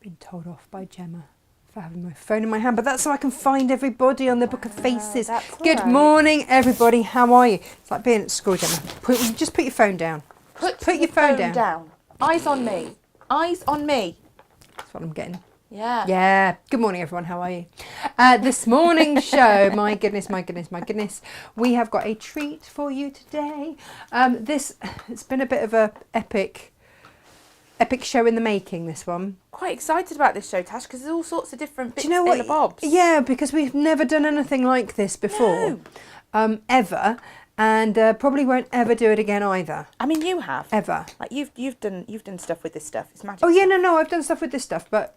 been told off by Gemma for having my phone in my hand, but that's so I can find everybody on the Book of Faces. Good morning, everybody. How are you? It's like being at school, Gemma. Just put your phone down. Put your phone down. Eyes on me. Eyes on me. That's what I'm getting. Yeah. Yeah. Good morning, everyone. How are you? This morning's show, my goodness, we have got a treat for you today. It's been a bit of a epic show in the making, this one. Quite excited about this show, Tash, because there's all sorts of different bits in the bobs. Yeah, because we've never done anything like this before. No. Ever. And probably won't ever do it again either. I mean, you have. Ever. Like you've done stuff with this stuff. It's magic. Oh yeah, no, I've done stuff with this stuff, but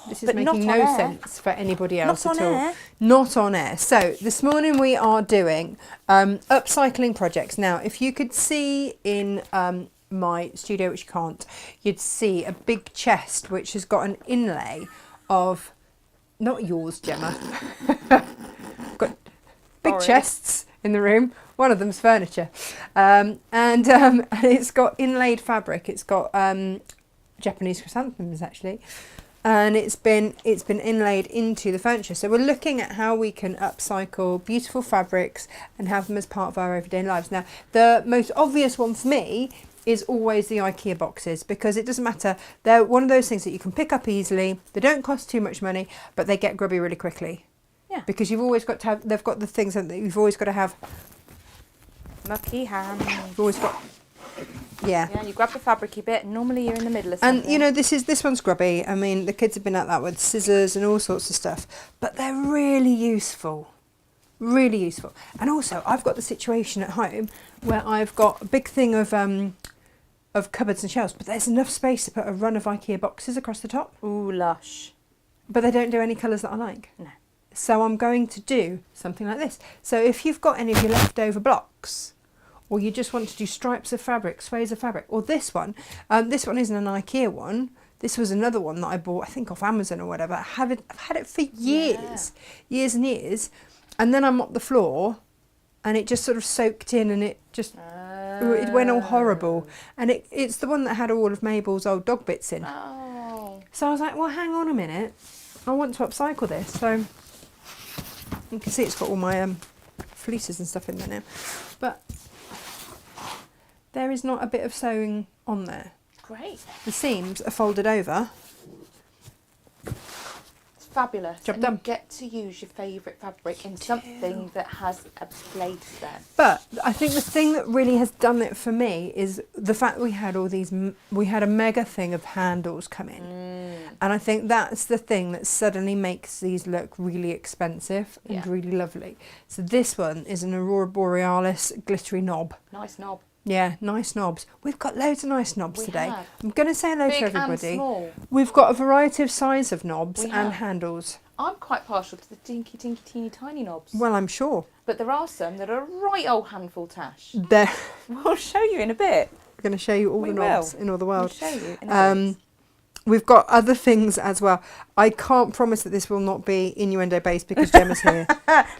this is making no sense for anybody else at all. Not on air. So this morning we are doing upcycling projects. Now, if you could see in my studio, which you can't, you'd see a big chest which has got an inlay of, not yours, Gemma. Got big chests in the room. One of them's furniture, and it's got inlaid fabric. It's got Japanese chrysanthemums actually, and it's been inlaid into the furniture. So we're looking at how we can upcycle beautiful fabrics and have them as part of our everyday lives. Now, the most obvious one for me is always the IKEA boxes, because it doesn't matter. They're one of those things that you can pick up easily. They don't cost too much money, but they get grubby really quickly. Yeah. Because you've always got to have. They've got the things that you've always got to have. Mucky hands. You've always got. Yeah. Yeah, you grab the fabricy bit, and normally you're in the middle of something. And you know, this one's grubby. I mean, the kids have been at that with scissors and all sorts of stuff, but they're really useful. Really useful. And also, I've got the situation at home where I've got a big thing of cupboards and shelves, but there's enough space to put a run of IKEA boxes across the top. Ooh, lush. But they don't do any colours that I like. No. So I'm going to do something like this. So if you've got any of your leftover blocks, or you just want to do stripes of fabric, sways of fabric, or this one isn't an IKEA one. This was another one that I bought, I think off Amazon or whatever. I've had it for years and years. And then I mopped the floor and it just sort of soaked in, and it just, it went all horrible. And it's the one that had all of Mabel's old dog bits in. Oh. So I was like, well, hang on a minute. I want to upcycle this. So you can see it's got all my fleeces and stuff in there now. But there is not a bit of sewing on there. Great. The seams are folded over. It's fabulous. Job done. You get to use your favourite fabric in something that has a place there. But I think the thing that really has done it for me is the fact that we had all these, we had a mega thing of handles come in. And I think that's the thing that suddenly makes these look really expensive and really lovely. So this one is an Aurora Borealis glittery knob. Nice knob. Yeah, nice knobs. We've got loads of nice knobs today. Have. I'm going to say hello to everybody. Big and small. We've got a variety of size of knobs and handles. I'm quite partial to the dinky, teeny, tiny knobs. Well, I'm sure. But there are some that are a right old handful, Tash. There. We'll show you in a bit. We're going to show you all the knobs in all the world. We'll show you in a bit. We've got other things as well. I can't promise that this will not be innuendo based because Gemma's here.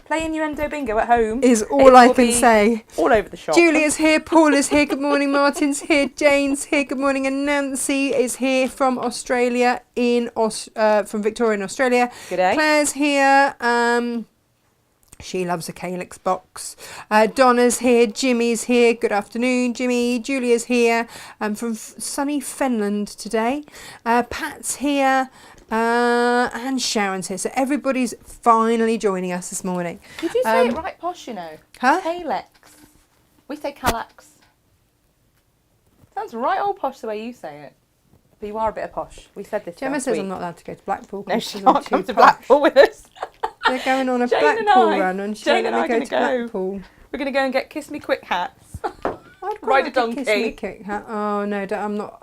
Play innuendo bingo at home. Is all I can say. All over the shop. Julia's here, Paul is here, good morning, Martin's here, Jane's here, good morning, and Nancy is here from Australia, from Victoria in Australia. G'day. Claire's here. She loves a calyx box. Donna's here. Jimmy's here. Good afternoon, Jimmy. Julia's here. From sunny Finland today. Pat's here. And Sharon's here. So everybody's finally joining us this morning. You do say it right posh, you know. Huh? Calyx. We say calyx. Sounds right old posh the way you say it. But you are a bit of posh. We said this Gemma last says week. I'm not allowed to go to Blackpool. No, she can't come to Blackpool with us. They're going on a Jane Blackpool and I, run, and Jane and I go are to going to Blackpool. We're going to go and get Kiss Me Quick hats. I'd Ride a like donkey. Kiss me quick hat. Oh no, I'm not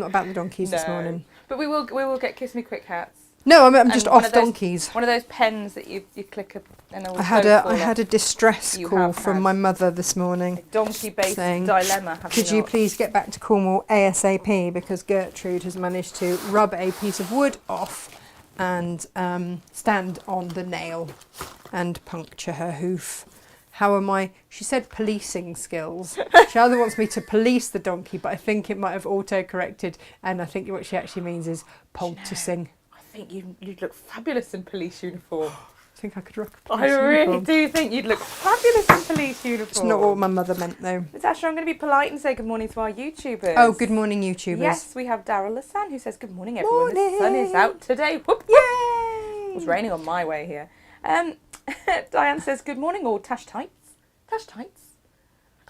about the donkeys this morning. But we will get Kiss Me Quick hats. No, I'm just off those, donkeys. One of those pens that you click up and all. I had a distress call from my mother this morning. A donkey-based dilemma. Could you please get back to Cornwall ASAP, because Gertrude has managed to rub a piece of wood off and stand on the nail and puncture her hoof. How am I? She said policing skills. She either wants me to police the donkey, but I think it might have auto-corrected, and I think what she actually means is poulticing. think you'd look fabulous in police uniform. I think I could rock a I police really uniform. do think you'd look fabulous in police uniform. It's not what my mother meant, though. Natasha, I'm going to be polite and say good morning to our YouTubers. Oh, good morning, YouTubers. Yes, we have Daryl Lassan who says good morning, everyone. The sun is out today. Whoop, whoop. Yay! It's raining on my way here. Diane says good morning, all Tash Tights. Tash Tights.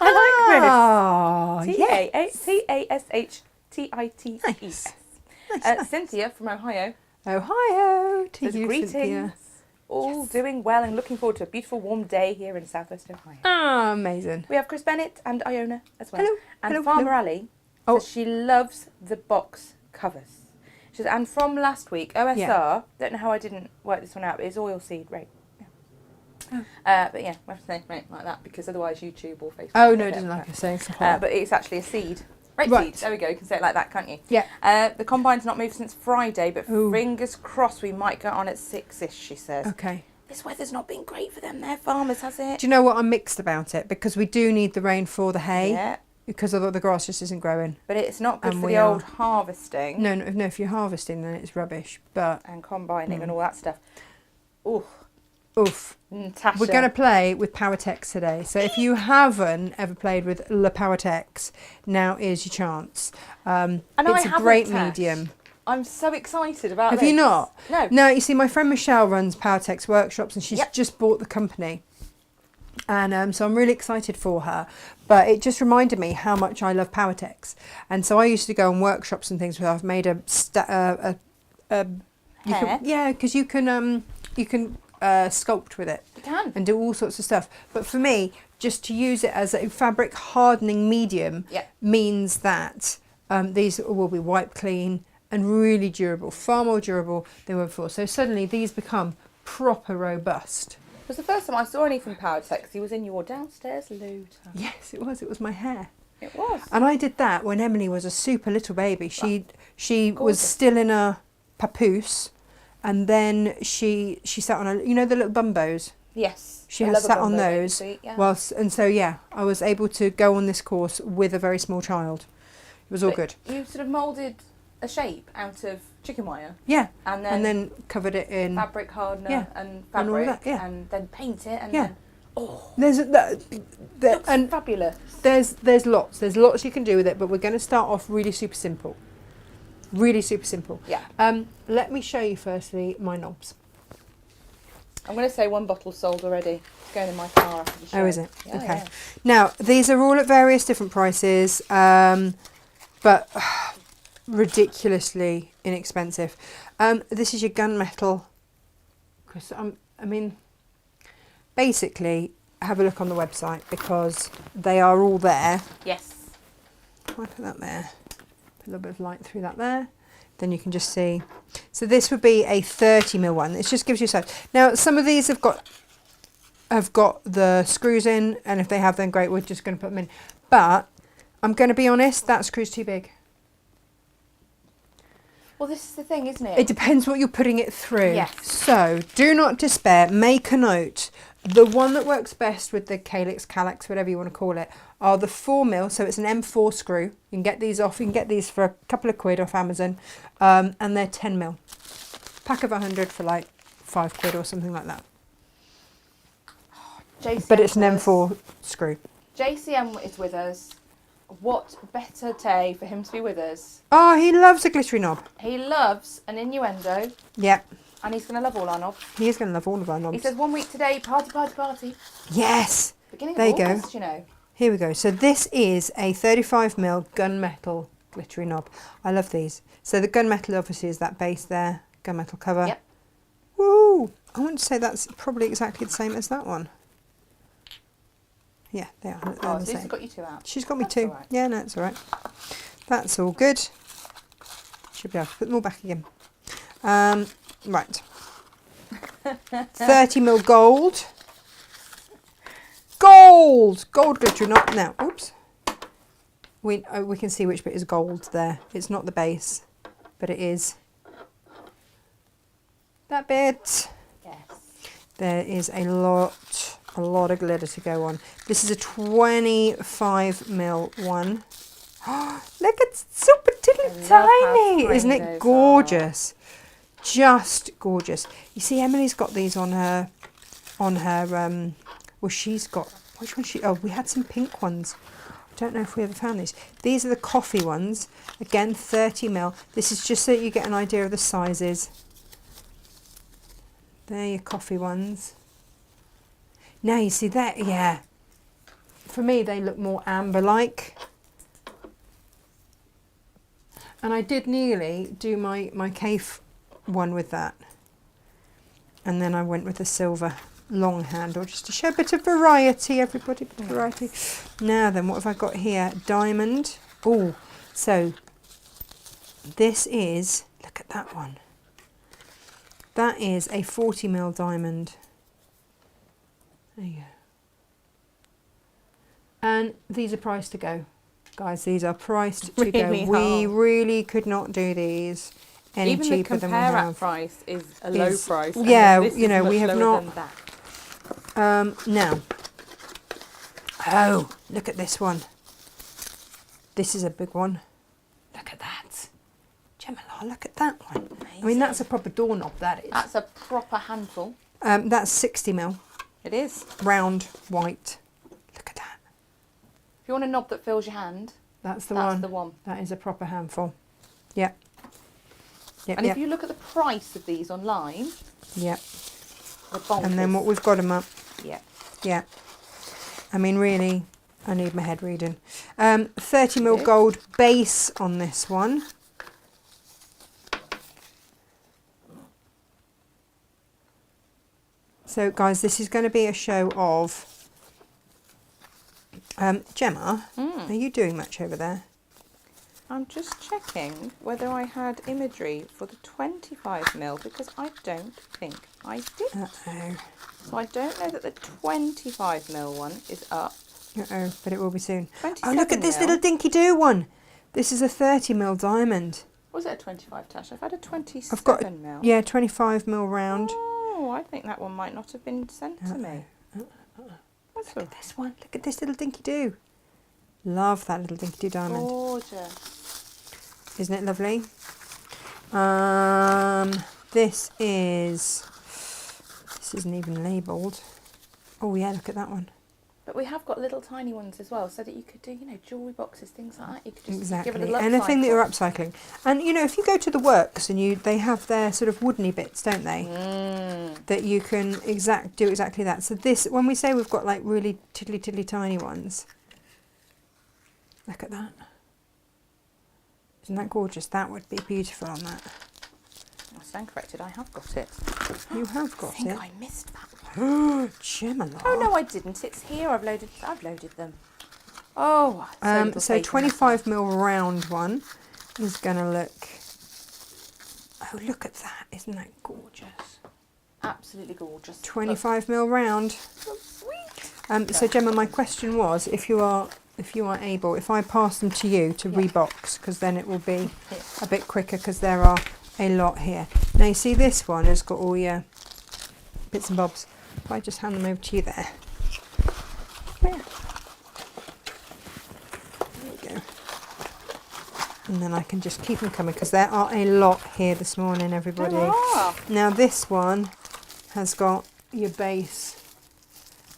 I like this. Tashtights. Nice. Cynthia from Ohio. Ohio to Says you, greetings. Cynthia. All doing well and looking forward to a beautiful warm day here in Southwest Ohio. Ah, amazing. We have Chris Bennett and Iona as well. Hello. And Hello. Farmer Hello. Ali Oh. says she loves the box covers. She says, and from last week, OSR, don't know how I didn't work this one out, but it's oilseed, right? Yeah. Oh. But yeah, we have to say it like that because otherwise YouTube or Facebook. Oh, no, it doesn't like us saying stuff like that. But it's actually a seed. Right. Right. Seed. There we go. You can say it like that, can't you? Yeah. The combine's not moved since Friday, but Ooh. fingers crossed we might get on at 6-ish, she says. Okay. This weather's not been great for them, their farmers, has it? Do you know what? I'm mixed about it because we do need the rain for the hay Yeah. because of the grass just isn't growing. But it's not good And for we the old are. harvesting No, if you're harvesting, then it's rubbish. But and combining and all that stuff. Ooh, oof. Natasha. We're going to play with Powertex today. So if you haven't ever played with the Powertex, now is your chance. And it's I a haven't, great Tash. medium. I'm so excited about Have this. you not? No. No, you see, my friend Michelle runs Powertex workshops and she's Yep. just bought the company. And so I'm really excited for her. But it just reminded me how much I love Powertex. And so I used to go on workshops and things where I've made Hair? because you can sculpt with it. You can. And do all sorts of stuff. But for me, just to use it as a fabric hardening medium Yep. means that these will be wipe clean and really durable, far more durable than they were before. So suddenly these become proper robust. It was the first time I saw any from Powertex. He was in your downstairs loo. Yes, it was. It was my hair. It was. And I did that when Emily was a super little baby. She was Gorgeous. still in a papoose, and then she sat on a, you know, the little bumbos. Yes. She I has love a sat on bumbo, baby those sweet, yeah. whilst, and so yeah, I was able to go on this course with a very small child. It was all good. You sort of moulded a shape out of chicken wire. Yeah, And and then covered it in. fabric hardener Yeah. and And all fabric that, yeah. and then paint it and Yeah. then There's looks and fabulous. there's lots you can do with it, but we're going to start off really super simple. Really super simple. Yeah. Let me show you firstly my knobs. I'm going to say one bottle sold already. It's going in my car after the show. Oh, is it? Yeah, Okay. yeah. Now, these are all at various different prices, but ridiculously inexpensive. This is your gunmetal. Because I mean, basically, have a look on the website because they are all there. Yes. I put that there. Put a little bit of light through that there. Then you can just see. So this would be a 30mm one. It just gives you a size. Now, some of these have got the screws in, and if they have, then great. We're just going to put them in. But I'm going to be honest, that screw's too big. Well, this is the thing, isn't it? It depends what you're putting it through. Yes. So do not despair. Make a note. The one that works best with the calyx, whatever you want to call it, are the 4mm. So it's an M4 screw. You can get these off. You can get these for a couple of quid off Amazon, and they're 10mm. Pack of 100 for like £5 or something like that. JCM But it's an says- M4 screw. JCM is with us. What better day for him to be with us? Oh, he loves a glittery knob. He loves an innuendo, Yep, and he's going to love all our knobs. he is going to love all of our knobs. He says 1 week today, party, party, party. Yes. Beginning There you of go. August, you know. Here we go. So this is a 35mm gunmetal glittery knob. I love these. So the gunmetal obviously is that base there, gunmetal cover. Yep. Woo! I want to say that's probably exactly the same as that one. Yeah, they are. They're Oh, the so he's same. got you two out. She's got me That's two. all right. Yeah, no, it's all right. That's all good. Should be able to put them all back again. Right. 30mm gold. Gold glittery knob. Now, oops. We can see which bit is gold there. It's not the base, but it is that bit. Yes. There is a lot of glitter to go on. This is a 25mm one. Look, it's super I love how tiny. Isn't tiny it those gorgeous? Just gorgeous. You see, Emily's got these on her, well, she's got, which one she, oh, we had some pink ones. I don't know if we ever found these. These are the coffee ones. Again, 30mm. This is just so that you get an idea of the sizes. There are your coffee ones. Now you see that, yeah. For me, they look more amber-like. And I did nearly do my cave one with that. And then I went with the silver long handle, just to show a bit of variety, everybody, bit of variety. Now then, what have I got here? Diamond. Oh, so this is, look at that one. That is a 40mm diamond. There you go. And these are priced to go. Guys, these are priced to go. We really could not do these any cheaper than we have. Even the compare price is a low price. Yeah, you know, we have not. Now, oh, look at this one. This is a big one. Look at that. Gemma, look at that one. Amazing. I mean, that's a proper doorknob, that is. That's a proper handful. That's 60mm. It is. Round, white. Look at that. If you want a knob that fills your hand, that's the one. That's the one. That is a proper handful. Yeah. Yep, and if you look at the price of these online, yep. They're bonkers. And then what we've got them up. Yeah. Yeah. I mean, really, I need my head reading. 30mm gold base on this one. So, guys, this is going to be a show of... Gemma, are you doing much over there? I'm just checking whether I had imagery for the 25mm, because I don't think I did. Uh-oh. So I don't know that the 25mm one is up. Uh-oh, but it will be soon. Oh, look at this little dinky-doo one. This is a 30mm diamond. Was it a 25, Tash? I've had a 27mm. I've got yeah, 25mm round. Oh, I think that one might not have been sent to me. Look at this one. Look at this little dinky-doo. Love that little dinky-doo diamond. Gorgeous. Isn't it lovely? This isn't even labelled. Oh yeah, look at that one. But we have got little tiny ones as well, so that you could do, you know, jewellery boxes, things like that. You could just give it a little anything that you're upcycling. And you know, if you go to the works and they have their sort of woodeny bits, don't they? That you can do exactly that. So this, when we say we've got like really tiddly tiny ones, look at that. Isn't that gorgeous? That would be beautiful on that. I stand corrected, I have got it. You have got it? I think I missed that one. Gemma. Oh no, I didn't. It's here. I've loaded them. Oh, so 25mm round one is going to look... Oh, look at that. Isn't that gorgeous? Absolutely gorgeous. 25mm round. Sweet. So Gemma, my question was, if you are able, if I pass them to you to rebox, because then it will be a bit quicker, because there are a lot here. Now you see this one has got all your bits and bobs. If I just hand them over to you there. There we go. And then I can just keep them coming, because there are a lot here this morning, everybody. Now this one has got your base.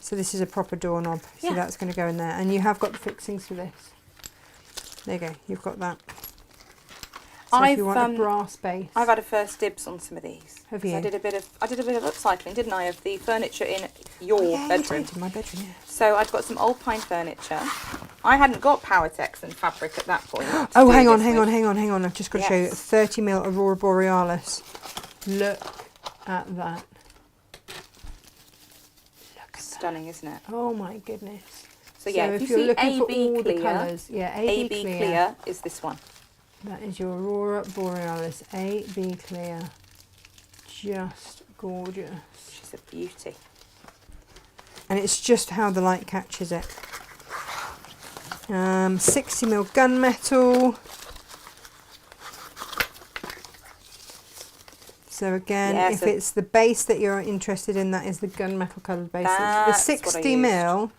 So this is a proper doorknob. So that's going to go in there. And you have got the fixings for this. There you go. You've got that. So if you want a brass base. I've had a first dibs on some of these. Have you? I did a bit of upcycling, didn't I, of the furniture in your bedroom. You did, in my bedroom, yeah. So I'd got some old pine furniture. I hadn't got Powertex and fabric at that point. Oh, hang on. I've just got to show you 30mm Aurora Borealis. Look at that. Stunning, isn't it? Oh my goodness. So yeah, if you're looking for all the colours, AB clear is this one. That is your Aurora Borealis AB clear. Just gorgeous. She's a beauty. And it's just how the light catches it. 60mm gunmetal. So again, if it's the base that you're interested in, that is the gunmetal coloured base. The 60mm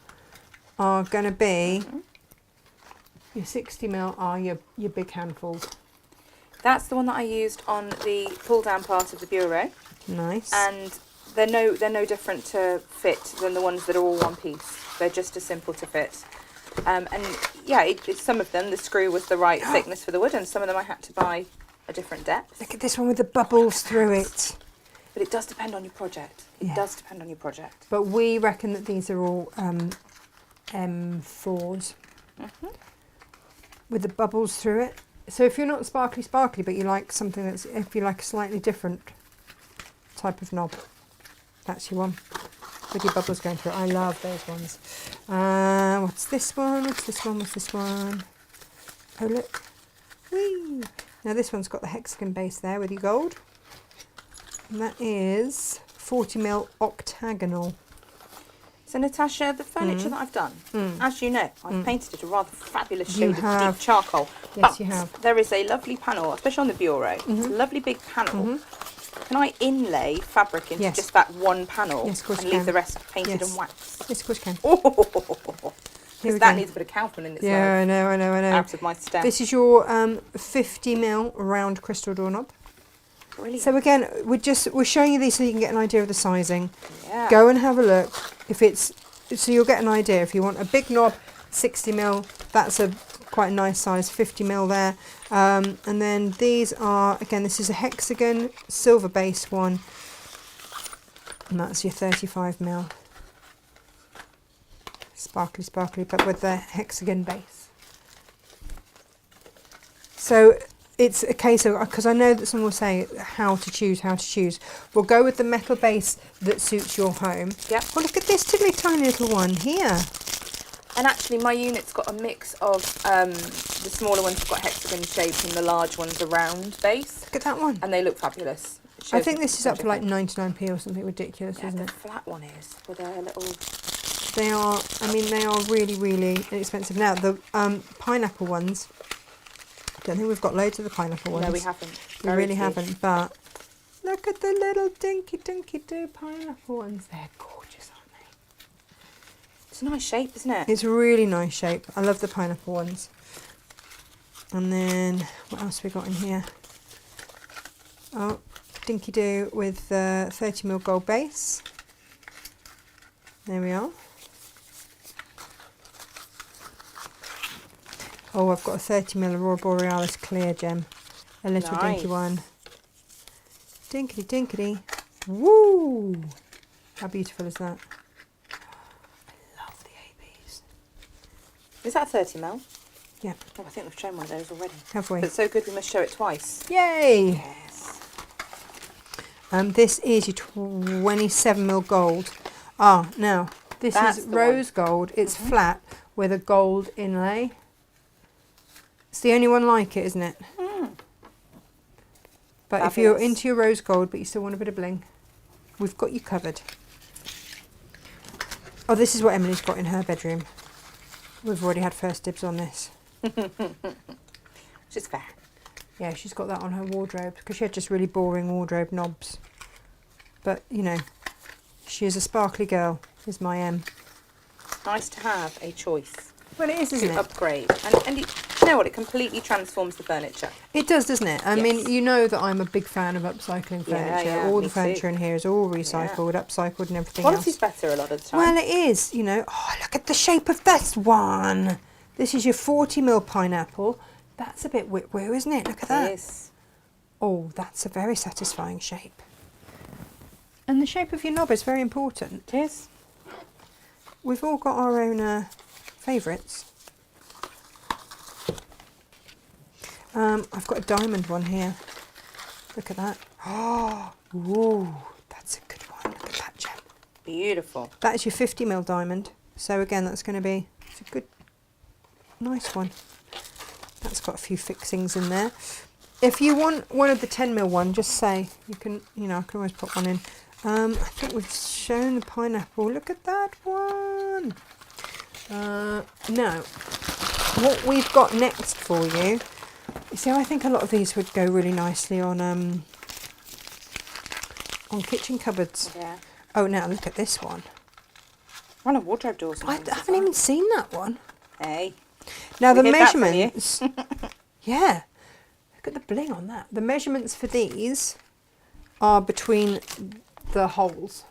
are going to be, your 60mm are your big handfuls. That's the one that I used on the pull-down part of the bureau. Nice. And they're no different to fit than the ones that are all one piece. They're just as simple to fit. And yeah, some of them, the screw was the right thickness for the wood, and some of them I had to buy a different depth. Look at this one with the bubbles through it. But it does depend on your project. It does depend on your project. But we reckon that these are all M4s with the bubbles through it. So if you're not sparkly, but you like something that's, if you like a slightly different type of knob, that's your one. With your bubbles going through it. I love those ones. What's this one? What's this one? What's this one? Oh, look. Whee! Now this one's got the hexagon base there with your gold. And that is 40mm octagonal. So Natasha, the furniture that I've done, as you know, I've painted it a rather fabulous shade of deep charcoal. Yes, but you have. There is a lovely panel, especially on the bureau. It's a lovely big panel. Can I inlay fabric into just that one panel and leave the rest painted and waxed? Yes, of course you can. Because that needs a bit of Calvin in its life. I know. Out of my step. This is your 50mm round crystal doorknob. Brilliant. So again, we're showing you these so you can get an idea of the sizing. Yeah. Go and have a look. So you'll get an idea. If you want a big knob, 60mm, that's a quite a nice size, 50mm there. And then these are, again, this is a hexagon silver base one, and that's your 35mm. Sparkly, but with the hexagon base. So it's a case of, because I know that someone will say how to choose. We'll go with the metal base that suits your home. Yep. Well, look at this tiddly tiny little one here. And actually my unit's got a mix of, the smaller ones have got hexagon shape and the large ones a round base. Look at that one. And they look fabulous. I think this is up for like 99p or something ridiculous, isn't the it? flat one is, with a little... They are really, really inexpensive. Now, the pineapple ones, I don't think we've got loads of the pineapple ones. No, we haven't. We really haven't, but look at the little dinky do pineapple ones. They're gorgeous, aren't they? It's a nice shape, isn't it? It's a really nice shape. I love the pineapple ones. And then, what else have we got in here? Oh, dinky do with 30mm gold base. There we are. Oh, I've got a 30mm Aurora Borealis clear gem. A little dinky one. Dinkety. Woo! How beautiful is that? I love the ABs. Is that 30mm? Yeah. Oh, I think we've shown one of those already. Have we? But it's so good we must show it twice. Yay! Yes. This is your 27mm gold. Ah, now, this is rose gold. It's flat with a gold inlay. It's the only one like it, isn't it? But fabulous. If you're into your rose gold, but you still want a bit of bling, we've got you covered. Oh, this is what Emily's got in her bedroom. We've already had first dibs on this. Which is fair. Yeah, she's got that on her wardrobe, because she had just really boring wardrobe knobs. But, you know, she is a sparkly girl, is my M. Nice to have a choice. Well, it is, isn't it? Upgrade. And you know what? It completely transforms the furniture. It does, doesn't it? I mean, you know that I'm a big fan of upcycling furniture. Yeah, all the furniture in here is all recycled, upcycled and everything else. Quality's better a lot of the time. Well, it is, you know. Oh, look at the shape of this one. This is your 40mm pineapple. That's a bit whip-woo, isn't it? Look at that. It is. Oh, that's a very satisfying shape. And the shape of your knob is very important. It is. We've all got our own favourites. I've got a diamond one here. Look at that. Oh, ooh, that's a good one. Look at that gem. Beautiful. That is your 50mm diamond. So again, that's going to be a good, nice one. That's got a few fixings in there. If you want one of the 10mm one, just say. You can, you know, I can always put one in. I think we've shown the pineapple. Look at that one. Now, what we've got next for you, see, I think a lot of these would go really nicely on kitchen cupboards. Yeah. Oh, now look at this one. One of wardrobe doors. I haven't even seen that one. Hey. Now the measurements. Yeah. Look at the bling on that. The measurements for these are between the holes.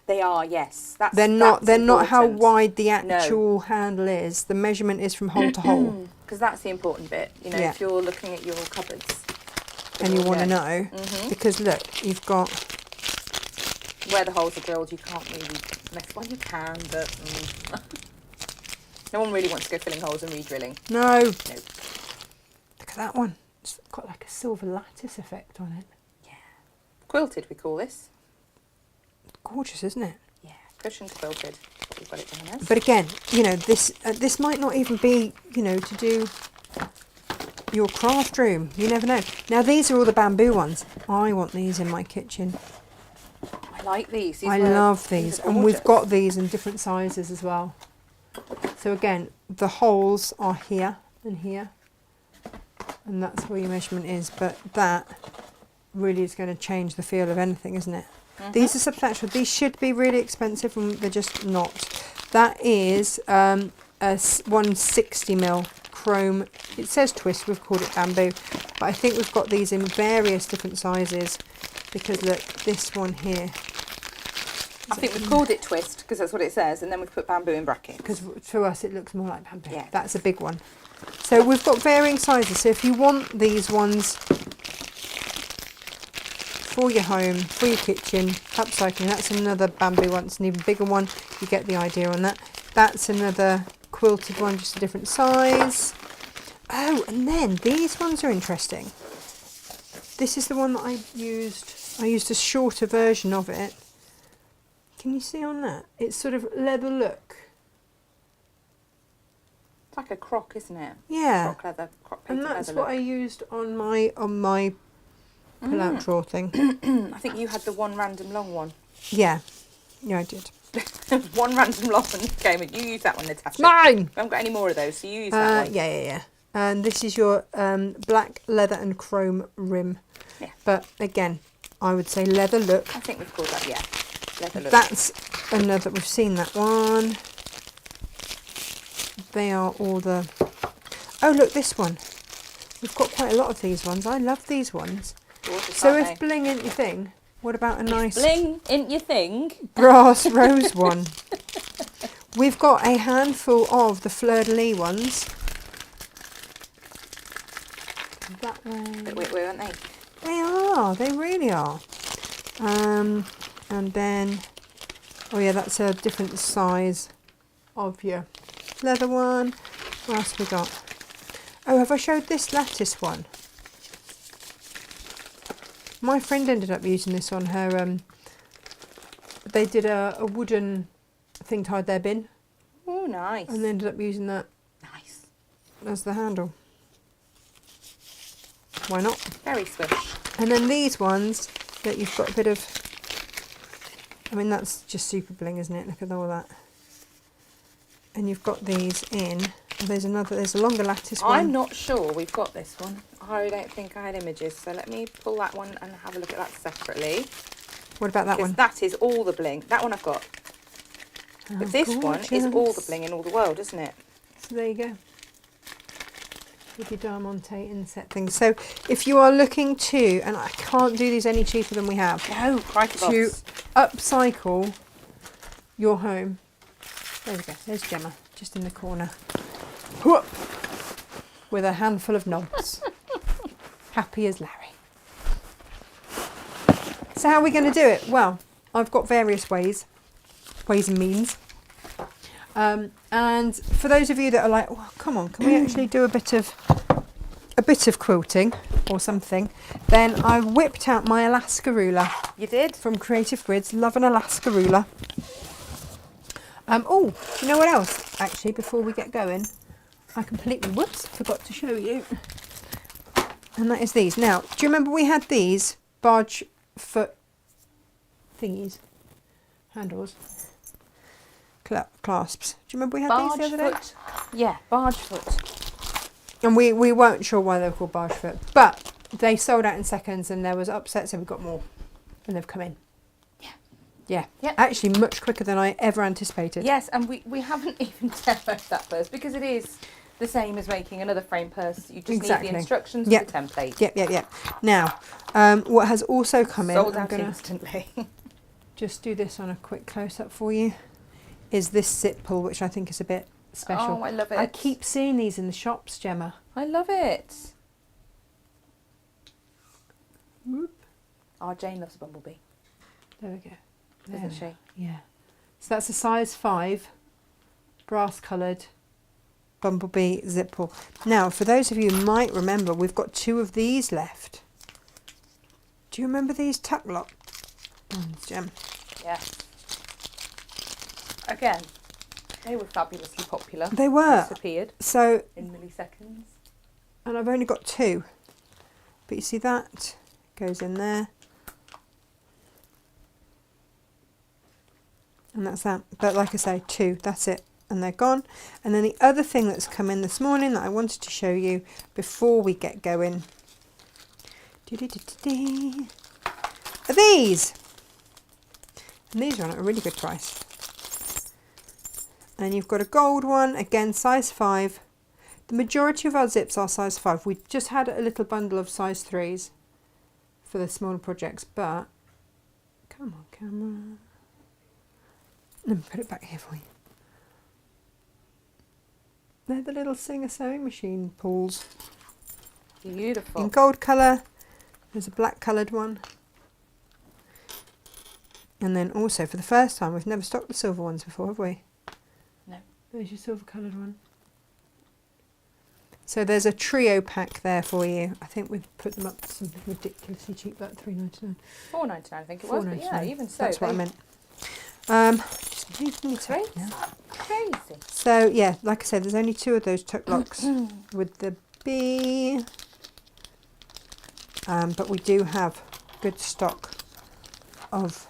They are, yes. They're not how important. wide the actual handle is. The measurement is from hole to hole. Because that's the important bit. You know, if you're looking at your cupboards. And you want to know. Because look, you've got... Where the holes are drilled, you can't really mess. Well, you can, but... No one really wants to go filling holes and re-drilling. No. Look at that one. It's got like a silver lattice effect on it. Yeah. Quilted, we call this. Gorgeous, isn't it? Yeah, cushioned quilted. That's what we've got it down as. But again, you know, this might not even be, you know, to do your craft room. You never know. Now these are all the bamboo ones. I want these in my kitchen. I like these. I love these, and we've got these in different sizes as well. So again, the holes are here and here, and that's where your measurement is. But that really is going to change the feel of anything, isn't it? These are substantial. These should be really expensive, and they're just not. That is a 160mm chrome. It says twist. We've called it bamboo, but I think we've got these in various different sizes. Because look, this one here. I think we've called it twist because that's what it says, and then we've put bamboo in brackets. Because to us it looks more like bamboo. Yeah. That's a big one. So we've got varying sizes. So if you want these ones for your home, for your kitchen, upcycling, that's another bamboo one. It's an even bigger one. You get the idea on that. That's another quilted one, just a different size. Oh, and then these ones are interesting. This is the one that I used a shorter version of it. Can you see on that? It's sort of leather look. It's like a croc, isn't it? Yeah. Croc leather, croc And painted that's leather what I used on my pull-out drawer thing. I think you had the one random long one. Yeah. Yeah, I did. One random long one came and you used that one, Natasha. Mine! We haven't got any more of those, so you use that one. Yeah. And this is your black leather and chrome rim. Yeah. But again, I would say leather look. I think we've called that, yeah. Leather look. That's another, we've seen that one. They are all the... Oh, look, this one. We've got quite a lot of these ones. I love these ones. Gorgeous, So aren't if bling isn't your thing, what about a nice bling isn't your thing? brass rose one? We've got a handful of the fleur-de-lis ones. That way. But wait, aren't they? They are. They really are. And then, oh yeah, that's a different size of your leather one. What else have we got? Oh, have I showed this lattice one? My friend ended up using this on her, they did a wooden thing to hide their bin. Oh, nice. And they ended up using that Nice. as the handle. Why not? Very swish. And then these ones that you've got a bit of, I mean, that's just super bling, isn't it? Look at all that. And you've got these in. There's a longer lattice one. I'm not sure we've got this one. I don't think I had images, so let me pull that one and have a look at that separately. What about that one? That is all the bling. That one I've got. Oh, But this one is all the gorgeous. bling in all the world, isn't it? So there you go. With your diamante inset thing. So if you are looking to, and I can't do these any cheaper than we have, No, crikey to boss. upcycle your home. There we go. There's Gemma, just in the corner. Whoop! With a handful of nods. Happy as Larry. So how are we going to do it? Well, I've got various ways and means. And for those of you that are like, well, come on, can we actually do a bit of quilting or something? Then I whipped out my Alaska ruler. You did? From Creative Grids. Love an Alaska ruler. Oh, do you know what else? Actually, before we get going, I completely, forgot to show you. And that is these. Now, do you remember we had these barge foot thingies? Handles. Clasps. Do you remember we had these the other day? Yeah, barge foot. And we weren't sure why they were called barge foot. But they sold out in seconds and there was upset, so we got more. And they've come in. Yeah. Yep. Actually much quicker than I ever anticipated. Yes, and we haven't even demoed that first because it is the same as making another frame purse. You just Exactly. need the instructions Yep. with the template. Yep. Now, what has also come in, Sold I'm out going to instantly. just do this on a quick close-up for you, is this zip pull, which I think is a bit special. Oh, I love it. I keep seeing these in the shops, Gemma. I love it. Whoop. Oh, Jane loves a bumblebee, There we go. doesn't she? Yeah. So that's a size 5, brass coloured bumblebee zip pull. Now, for those of you who might remember, we've got 2 of these left. Do you remember these tuck lock ones, Gem? Yes. Again, they were fabulously popular. They were. Disappeared So, in milliseconds. and I've only got 2. But you see that goes in there. And that's that. But like I say, 2, that's it. And they're gone. And then the other thing that's come in this morning that I wanted to show you before we get going are these. And these are on at a really good price. And you've got a gold one, again size 5. The majority of our zips are size 5. We just had a little bundle of size 3s for the smaller projects, but come on, camera. Let me put it back here for you. They're the little Singer sewing machine pulls. Beautiful. In gold colour. There's a black coloured one. And then also, for the first time, we've never stocked the silver ones before, have we? No. There's your silver coloured one. So there's a trio pack there for you. I think we've put them up to something ridiculously cheap, like $3.99. $4.99, I think it was. But yeah, even so. That's what I meant. Just leave me Crazy. now. Crazy. So yeah, like I said, there's only 2 of those tuck locks with the bee. But we do have good stock of,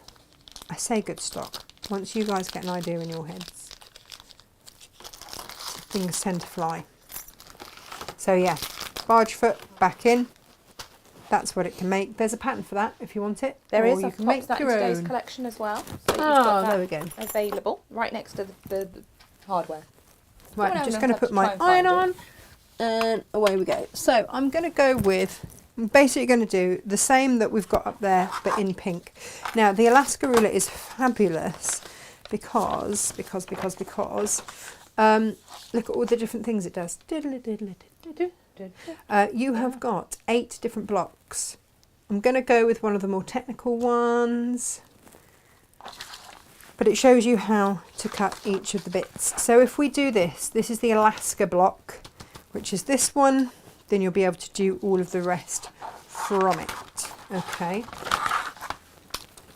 I say good stock, once you guys get an idea in your heads, things tend to fly. So yeah, barge foot back in, that's what it can make. There's a pattern for that if you want it. There is. You I've can popped make that in your today's own. collection as well. So you've got that there we go. available right next to the hardware. Right, Oh, I'm no, just no, going to have put to my try and iron find on, and away we go. So I'm going to go with, I'm basically going to do the same that we've got up there, but in pink. Now the Alaska ruler is fabulous because look at all the different things it does. You have got 8 different blocks. I'm going to go with one of the more technical ones, but it shows you how to cut each of the bits. So if we do this, this is the Alaska block, which is this one, then you'll be able to do all of the rest from it. Okay.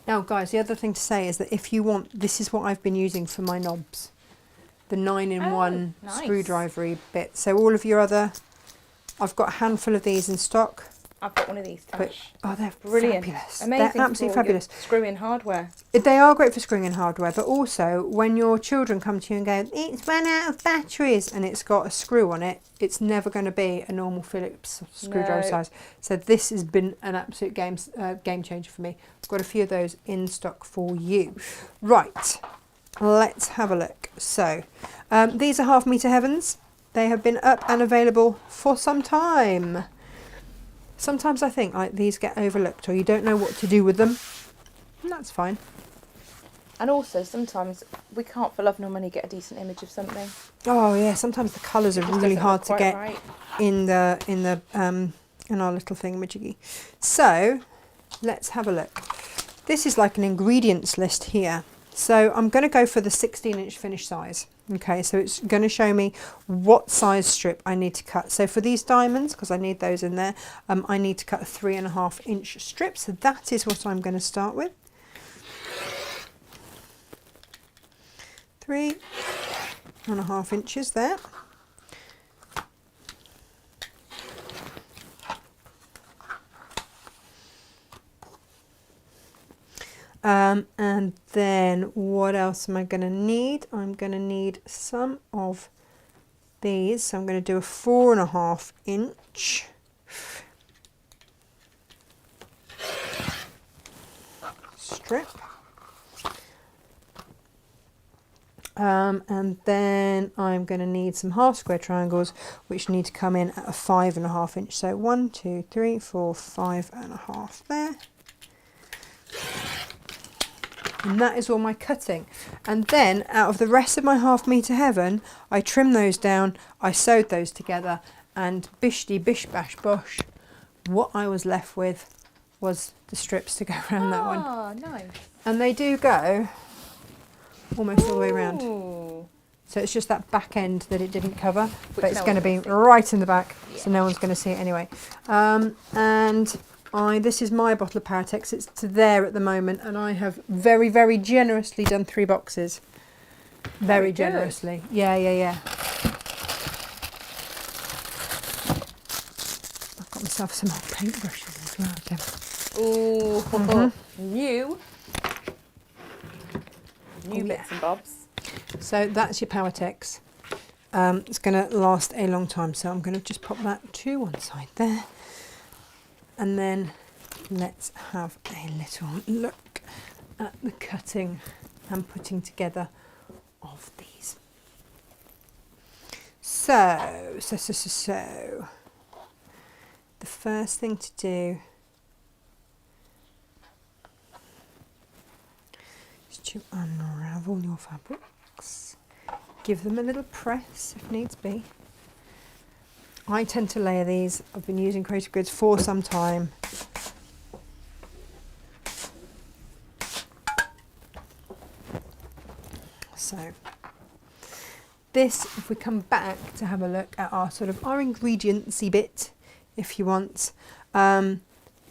Now guys, the other thing to say is that if you want, this is what I've been using for my knobs, the 9-in-1 nice. screwdrivery bit. So all of your other, I've got a handful of these in stock. I've got one of these, But, Tash. oh, they're Brilliant. fabulous. Amazing. They're absolutely for your fabulous. Screw-in hardware. They are great for screwing in hardware, but also when your children come to you and go, it's run out of batteries, and it's got a screw on it, it's never going to be a normal Phillips screwdriver size. So this has been an absolute game changer for me. I've got a few of those in stock for you. Right, let's have a look. So these are 1/2 metre heavens. They have been up and available for some time. Sometimes I think like these get overlooked or you don't know what to do with them, and that's fine. And also sometimes we can't for love nor money get a decent image of something. Oh yeah, sometimes the colours are It just really doesn't hard look to quite get right. in our little thingamajiggy. So let's have a look. This is like an ingredients list here. So I'm going to go for the 16-inch finish size. Okay, so it's going to show me what size strip I need to cut. So for these diamonds, because I need those in there, I need to cut a 3.5-inch strip. So that is what I'm going to start with. 3.5 inches there. And then what else am I going to need? I'm going to need some of these. So I'm going to do a 4.5 inch. Strip. And then I'm going to need some half square triangles, which need to come in at a 5.5 inch. So 1, 2, 3, 4, 5.5 there. And that is all my cutting. And then out of the rest of my 1/2 metre heaven, I trimmed those down, I sewed those together, and bishty bish bash bosh, what I was left with was the strips to go around that one. Oh, nice. And they do go almost all the way around. Ooh. So it's just that back end that it didn't cover, Which but it's no going to one be can see. right in the back, Yeah. so no one's going to see it anyway. And this is my bottle of Powertex. It's to there at the moment, and I have very, very generously done 3 boxes. Very good. generously. Yeah, yeah, yeah. I've got myself some old paintbrushes as well, Kim. Ooh. Mm-hmm. New Oh, bits and bobs. So that's your Powertex. It's going to last a long time, so I'm going to just pop that to one side there. And then let's have a little look at the cutting and putting together of these. So, the first thing to do is to unravel your fabrics. Give them a little press if needs be. I tend to layer these. I've been using Creative Grids for some time. So this, if we come back to have a look at our sort of our ingredientsy bit, if you want,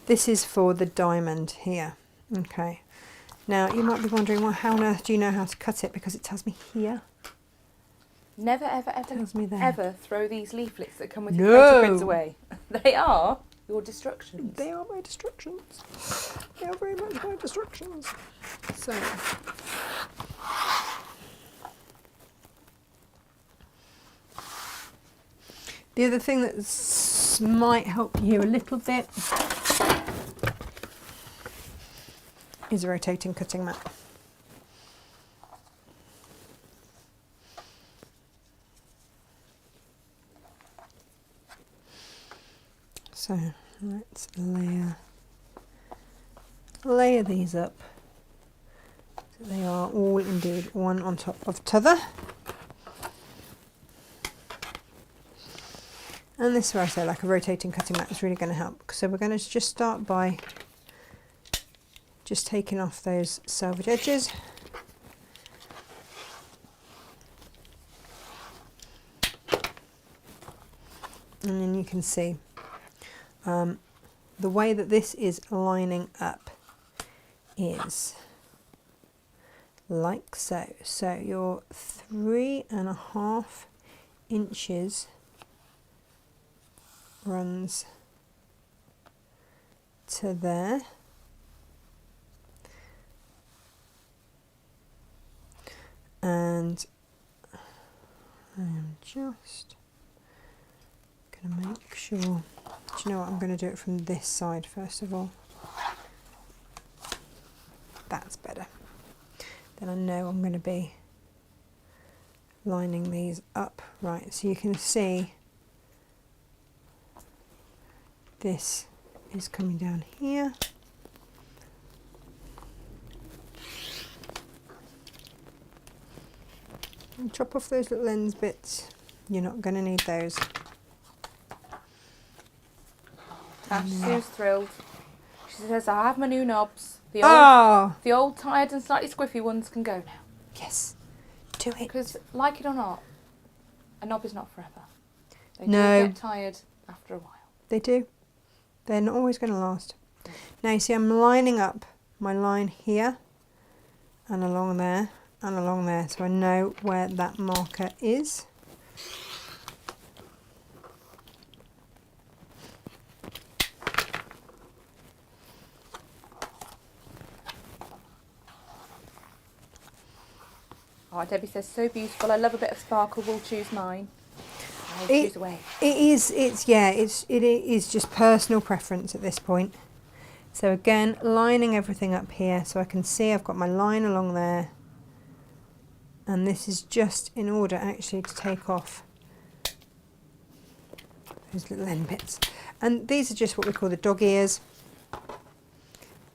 this is for the diamond here. Okay. Now you might be wondering, well, how on earth do you know how to cut it? Because it tells me here. Never, ever, Tells me there. ever throw these leaflets that come with No. your Creative Grids away. They are your destructions. They are my destructions. They are very much my destructions. So, the other thing that might help you a little bit is a rotating cutting mat. So let's layer these up so they are all indeed one on top of t'other. And this is where I say like a rotating cutting mat is really going to help. So we're going to just start by just taking off those selvage edges. And then you can see the way that this is lining up is like so. So your 3.5 inches runs to there. And I am just going to make sure, do you know what, I'm going to do it from this side first of all. That's better. Then I know I'm going to be lining these up. Right, so you can see this is coming down here. And chop off those little ends bits. You're not going to need those. Sue's thrilled. She says, I have my new knobs. The old tired and slightly squiffy ones can go now. Yes, do it. Because, like it or not, a knob is not forever. They No. do get tired after a while. They do. They're not always going to last. Now you see I'm lining up my line here and along there and along there, so I know where that marker is. Oh, Debbie says, so beautiful. I love a bit of sparkle. We'll choose mine. I'll choose away. It is just personal preference at this point. So again, lining everything up here so I can see I've got my line along there And this is just in order actually to take off those little end bits. And these are just what we call the dog ears.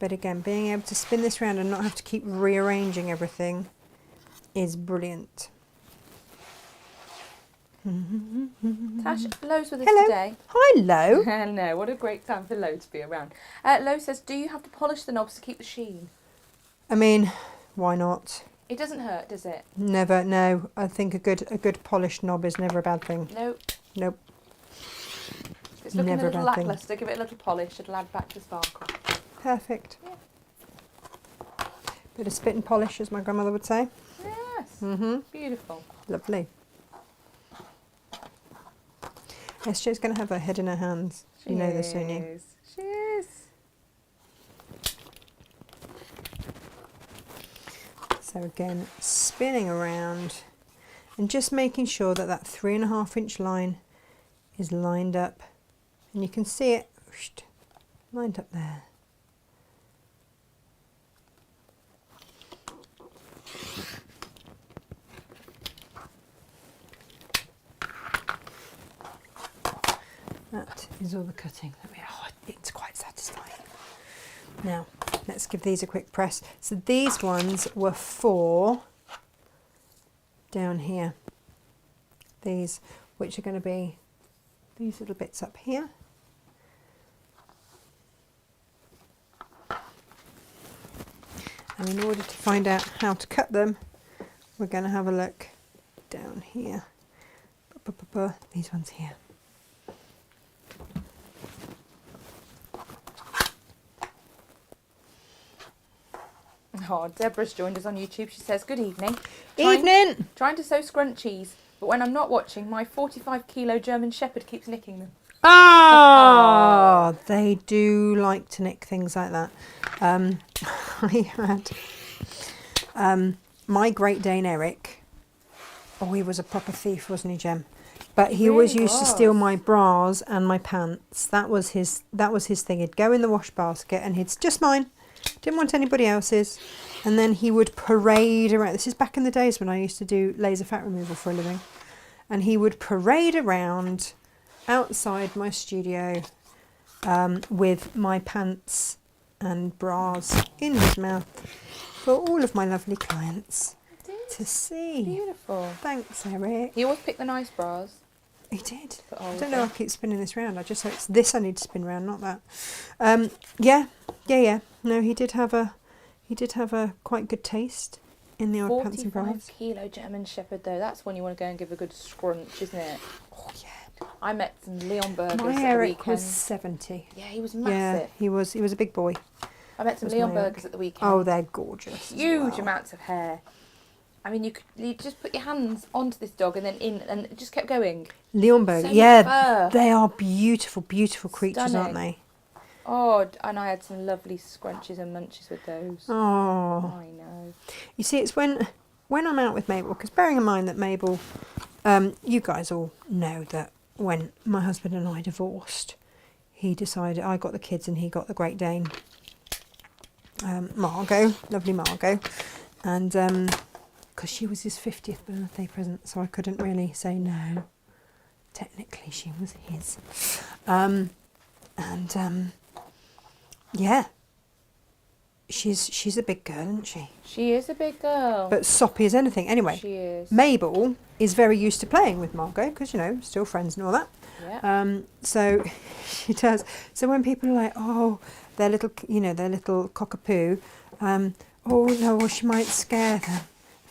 But again, being able to spin this around and not have to keep rearranging everything is brilliant. Tash, Lo's with us Hello. today. Hi, Lo. Hello, what a great time for Lo to be around. Lo says, do you have to polish the knobs to keep the sheen? I mean, why not? It doesn't hurt, does it? Never, no. I think a good polished knob is never a bad thing. Nope. Nope. If it's looking Never a little a bad thing. lacklustre, give it a little polish, it'll add back to the sparkle. Perfect. Yeah. Bit of spit and polish, as my grandmother would say. Yes. Mm-hmm. Beautiful. Lovely. SJ's going to have her head in her hands. You know this, don't you? She is. So again, spinning around and just making sure that that 3.5 inch line is lined up. And you can see it lined up there. That is all the cutting that we are. Oh, it's quite satisfying. Now, let's give these a quick press. So these ones were for down here. These, which are going to be these little bits up here. And in order to find out how to cut them, we're going to have a look down here. These ones here. Oh, Deborah's joined us on YouTube. She says, good evening. Evening! Trying to sew scrunchies, but when I'm not watching, my 45-kilo German Shepherd keeps nicking them. Ah, they do like to nick things like that. I had my Great Dane Eric. Oh, he was a proper thief, wasn't he, Jem? But he always used to steal my bras and my pants. That was his thing. He'd go in the wash basket and he'd just mine. Didn't want anybody else's. And then he would parade around. This is back in the days when I used to do laser fat removal for a living. And he would parade around outside my studio with my pants and bras in his mouth for all of my lovely clients to see. Beautiful. Thanks, Eric. He always picked the nice bras. He did. I don't know. I keep spinning this round. I just so it's this I need to spin round, not that. Yeah. No, he did have a quite good taste in the old pants and bras. 45-kilo German Shepherd, though. That's one you want to go and give a good scrunch, isn't it? Oh yeah. I met some Leon burgers My at the Eric weekend. was 70. Yeah, he was massive. Yeah, he was a big boy. I met some Leon burgers at the weekend. Oh, they're gorgeous. Huge amounts of hair. I mean, you just put your hands onto this dog and then in, and it just kept going. Leonberg, So yeah, fur. they are beautiful, beautiful creatures, Stunning. aren't they? Oh, and I had some lovely scrunches and munches with those. Oh, I know. you see, it's when I'm out with Mabel, because bearing in mind that Mabel, you guys all know that when my husband and I divorced, he decided I got the kids and he got the Great Dane, Margot, lovely Margot, and because she was his 50th birthday present, so I couldn't really say no. Technically, she was his. Yeah, she's a big girl, isn't she? She is a big girl. But soppy as anything. Anyway, she is. Mabel is very used to playing with Margot because, you know, still friends and all that. Yeah. So she does. So when people are like, oh, they're little, you know, they're little cockapoo, oh no, or she might scare them.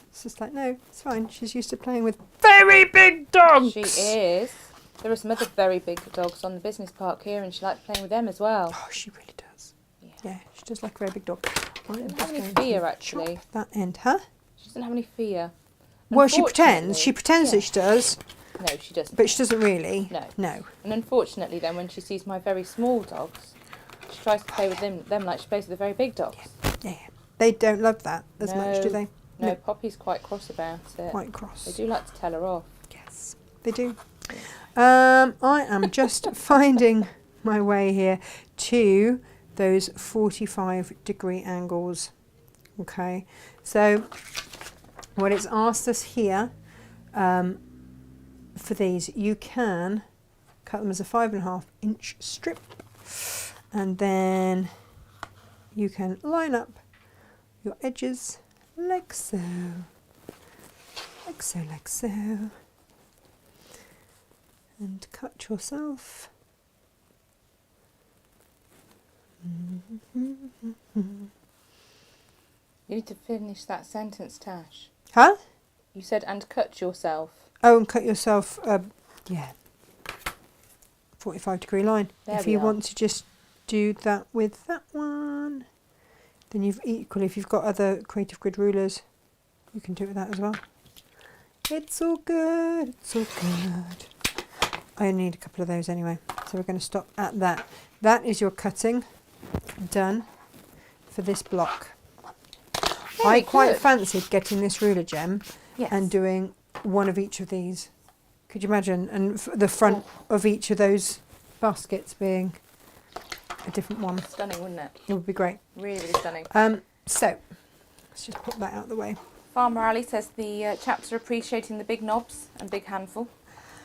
It's just like, no, it's fine. She's used to playing with very big dogs. She is. There are some other very big dogs on the business park here, and she likes playing with them as well. Oh, she really does. Yeah, she does like a very big dog. She doesn't have any fear, actually. That end, huh? She doesn't have any fear. Well, she pretends. She pretends that she does. No, she doesn't. But she doesn't really. No. And unfortunately, then, when she sees my very small dogs, she tries to play with them like she plays with the very big dogs. Yeah. They don't love that as much, do they? No, Poppy's quite cross about it. Quite cross. They do like to tell her off. Yes, they do. I am just finding my way here to those 45-degree angles. Okay, so what it's asked us here for these, you can cut them as a 5.5 inch strip, and then you can line up your edges like so, like so, like so, and cut yourself. You need to finish that sentence, Tash. Huh? You said, and cut yourself. Oh, and cut yourself, yeah, 45-degree line. There If we you are. want to just do that with that one, then you've equally, if you've got other creative grid rulers, you can do it with that as well. It's all good, it's all good. I only need a couple of those anyway, so we're going to stop at that. That is your cutting done for this block. Very I quite good. fancied getting this ruler, Gem, Yes. and doing one of each of these. Could you imagine? And the front of each of those baskets being a different one. Stunning, wouldn't it? It would be great. Really, really stunning. So let's just put that out of the way. Farmer Ali says the chaps are appreciating the big knobs and big handful.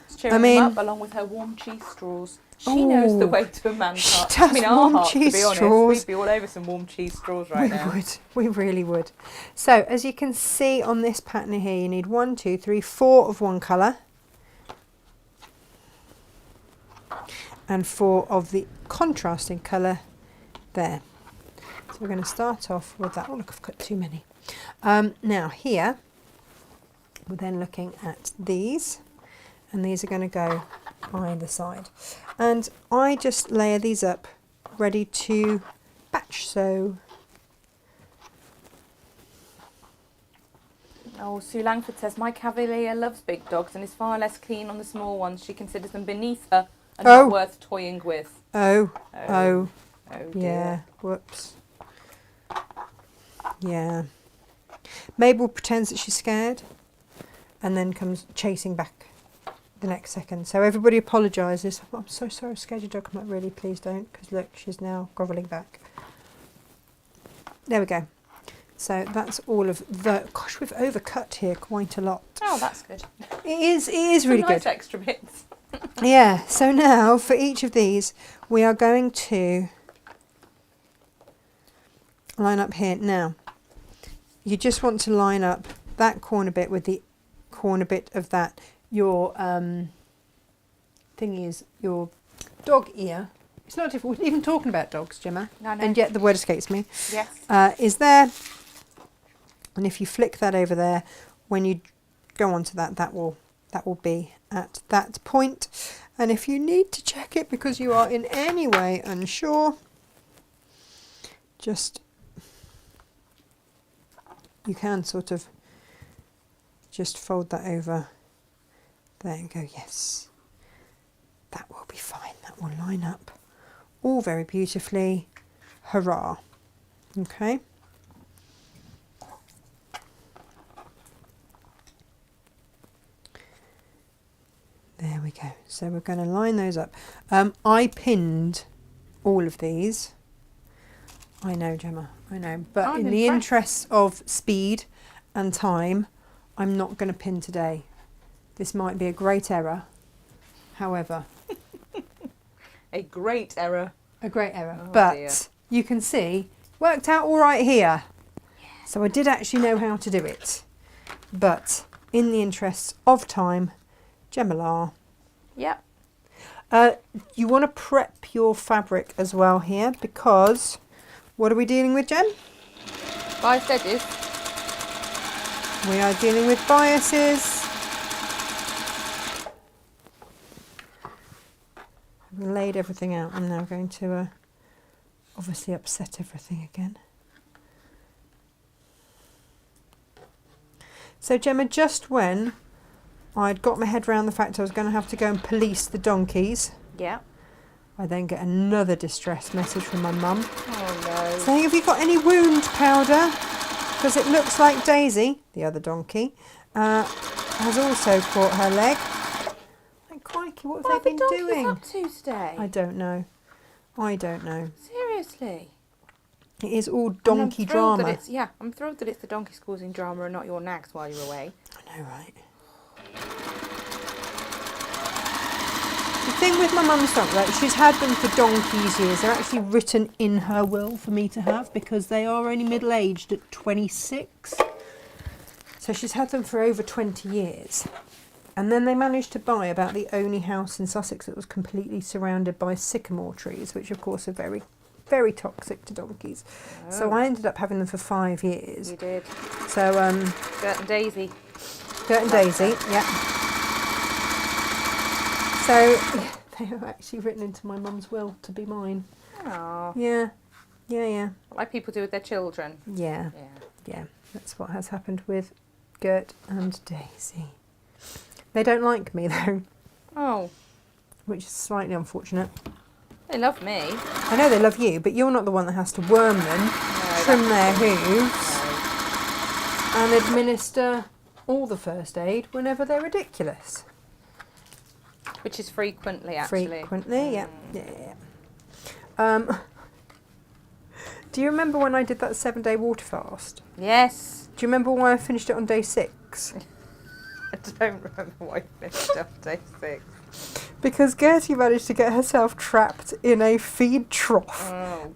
It's cheering I mean- them up along with her warm cheese straws. She knows the Ooh, way to a man's she heart. does I mean, our warm heart, to cheese be honest. straws. We'd be all over some warm cheese straws right now. We really would. So as you can see on this pattern here, you need 1, 2, 3, 4 of one colour and 4 of the contrasting colour there. So we're going to start off with that. Oh look, I've cut too many. Now here we're then looking at these, and these are going to go either side, and I just layer these up ready to batch sew. Oh, Sue Langford says, my Cavalier loves big dogs and is far less keen on the small ones. She considers them beneath her and not worth toying with. Oh Oh dear. yeah, whoops. Yeah. Mabel pretends that she's scared and then comes chasing back the next second. So everybody apologises. Oh, I'm so sorry, I've scared your dog. I'm like, really, please don't, because look, she's now grovelling back. There we go. So that's all of the... Gosh, we've overcut here quite a lot. Oh, that's good. It is really Nice good. extra bits. Yeah, so now for each of these, we are going to line up here. Now, you just want to line up that corner bit with the corner bit of that. Your thing is your dog ear. It's not difficult. We're even talking about dogs, Gemma. No, no. And yet the word escapes me. Yes. Is there. And if you flick that over there, when you go onto that, that will be at that point. And if you need to check it because you are in any way unsure, just, you can sort of just fold that over there and go, yes, that will be fine. That will line up all very beautifully. Hurrah. Okay. There we go. So we're going to line those up. I pinned all of these. I know, Gemma, I know. But I'm in the impressed. interests of speed and time, I'm not going to pin today. This might be a great error. However, A great error. a great error. Oh, but dear. you can see, worked out all right here. So I did actually know how to do it. But in the interests of time, Gemma, Yep. you want to prep your fabric as well here, because what are we dealing with, Jem? Biased edges. We are dealing with biases. I've laid everything out. I'm now going to obviously upset everything again. So Gemma, just when I'd got my head around the fact I was going to have to go and police the donkeys, Yeah. I then get another distress message from my mum Oh no. saying, have you got any wound powder? Because it looks like Daisy, the other donkey, has also caught her leg. Like, crikey, what have they been doing? What are the donkeys up to today? I don't know. I don't know. Seriously. It is all donkey drama. I'm thrilled that it's the donkeys causing drama and not your nags while you're away. I know, right? The thing with my mum's donkey, like, she's had them for donkey's years. They're actually written in her will for me to have because they are only middle-aged at 26. So she's had them for over 20 years. And then they managed to buy about the only house in Sussex that was completely surrounded by sycamore trees, which of course are very, very toxic to donkeys. Oh. So I ended up having them for 5 years. You did. So Gert and Daisy. Gert and Daisy, yeah. So yeah, they were actually written into my mum's will to be mine. Oh. Yeah. Yeah. Like people do with their children. Yeah. That's what has happened with Gert and Daisy. They don't like me though. Oh. Which is slightly unfortunate. They love me. I know they love you, but you're not the one that has to worm them, trim their hooves, and administer all the first aid whenever they're ridiculous. Which is frequently, actually. Frequently, yeah. Do you remember when I did that 7-day water fast? Yes. Do you remember why I finished it on day 6? I don't remember why I finished it on day 6. Because Gertie managed to get herself trapped in a feed trough,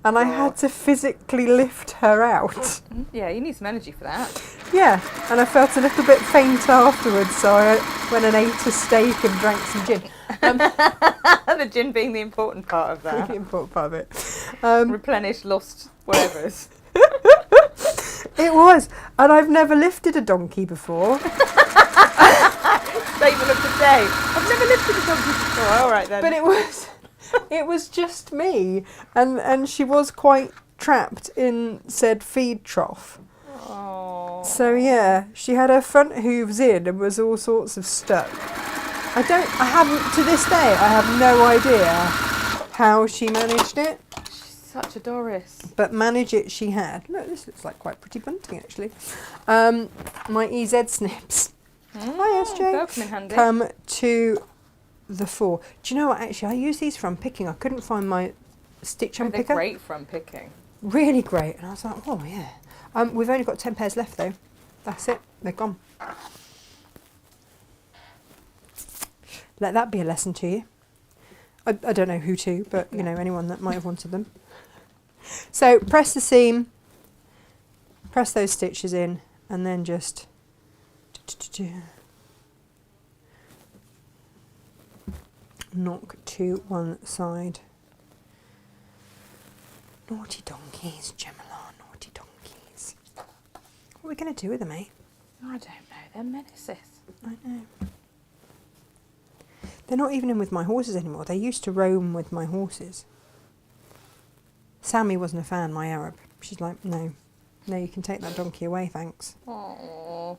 and I had to physically lift her out. Yeah, you need some energy for that. Yeah, and I felt a little bit faint afterwards, so I went and ate a steak and drank some gin. The gin being the important part of that. The important part of it. Replenish lost whatevers. It was, and I've never lifted a donkey before. Statement of the day. I've never lifted a donkey before. All right then. But it was just me, and she was quite trapped in said feed trough. Oh. So yeah, she had her front hooves in and was all sorts of stuck. To this day, I have no idea how she managed it. She's such a Doris. But manage it she had. Look, this looks like quite pretty bunting actually. My EZ snips. Hi SJ. Come to the fore. Do you know what, actually I use these for unpicking. I couldn't find my stitch unpicker. They're great for unpicking. Really great. And I was like, oh yeah. We've only got 10 pairs left though. That's it. They're gone. Let that be a lesson to you. I don't know who to, but you know, anyone that might have wanted them. So press the seam, press those stitches in, and then just knock to one side. Naughty donkeys, Gemma, naughty donkeys. What are we going to do with them, eh? I don't know, they're menaces. I know. They're not even in with my horses anymore. They used to roam with my horses. Sammy wasn't a fan, my Arab. She's like, no, you can take that donkey away, thanks. Aww.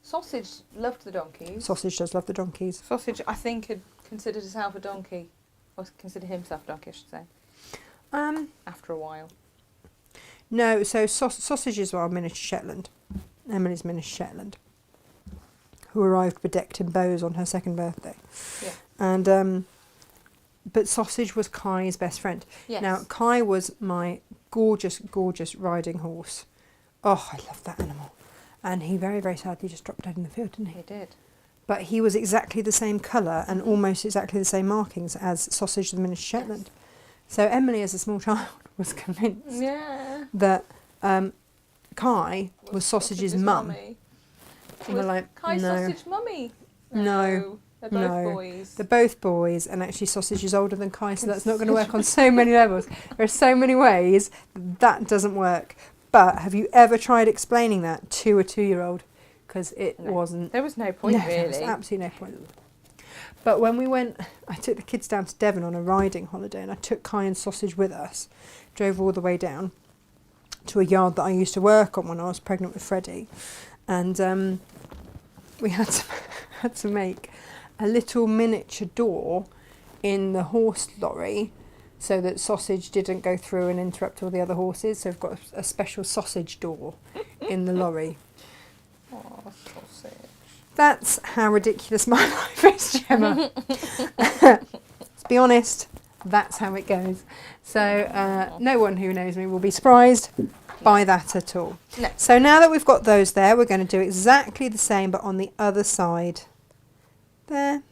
Sausage loved the donkeys. Sausage does love the donkeys. Sausage, I think, had considered himself a donkey. Or considered himself a donkey, I should say. After a while. No, so sausages are miniature Shetland. Emily's miniature Shetland. Who arrived bedecked in bows on her 2nd birthday. Yeah. And but Sausage was Kai's best friend. Yes. Now Kai was my gorgeous, gorgeous riding horse. Oh, I love that animal. And he very, very sadly just dropped dead in the field, didn't he? He did. But he was exactly the same colour and almost exactly the same markings as Sausage the miniature Shetland. So Emily, as a small child, was convinced that Kai was Sausage's mum. And we're like, Kai's no. Sausage mummy. No. They're both boys. They're both boys, and actually Sausage is older than Kai, so that's not going to work on so many levels. There are so many ways that doesn't work. But have you ever tried explaining that to a 2-year-old? Because it wasn't. There was no point, really. There was absolutely no point. But when we went, I took the kids down to Devon on a riding holiday, and I took Kai and Sausage with us, drove all the way down to a yard that I used to work on when I was pregnant with Freddie. And we had to make a little miniature door in the horse lorry so that Sausage didn't go through and interrupt all the other horses. So we've got a special sausage door in the lorry. Oh, Sausage. That's how ridiculous my life is, Gemma. Let's be honest, That's how it goes. So no one who knows me will be surprised by that at all. No. So now that we've got those there, we're going to do exactly the same but on the other side. There.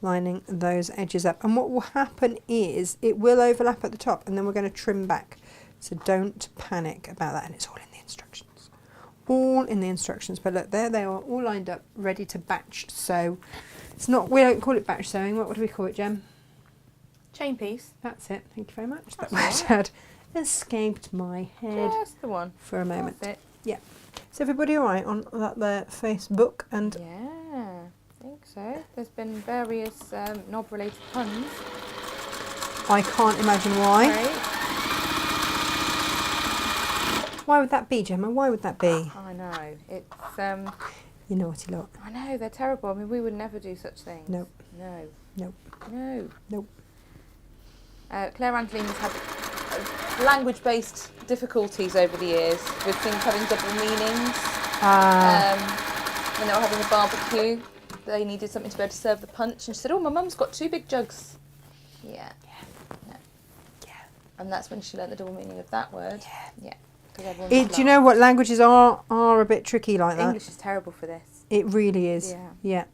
Lining those edges up. And what will happen is it will overlap at the top and then we're going to trim back. So don't panic about that. And it's all in the instructions. All in the instructions. But look, there they are, all lined up, ready to batch sew. It's not, we don't call it batch sewing. What do we call it, Jem? Chain piece. That's it. Thank you very much. That's That word had escaped my head Just the one. for a moment. That's it. Yeah. Is everybody all right on that there Facebook? And Yeah, I think so. There's been various knob-related puns. I can't imagine why. Right? Why would that be, Gemma? Why would that be? I know. It's You naughty lot. I know, they're terrible. I mean, we would never do such things. Nope. No. Nope. No. Nope. Claire Angelina's had language-based difficulties over the years with things having double meanings. When they were having a barbecue, they needed something to be able to serve the punch, and she said, "Oh, my mum's got 2 big jugs." Yeah. No. Yeah. And that's when she learnt the double meaning of that word. Yeah. Do you know what languages are a bit tricky like that? English is terrible for this. It really is. Yeah. Yeah.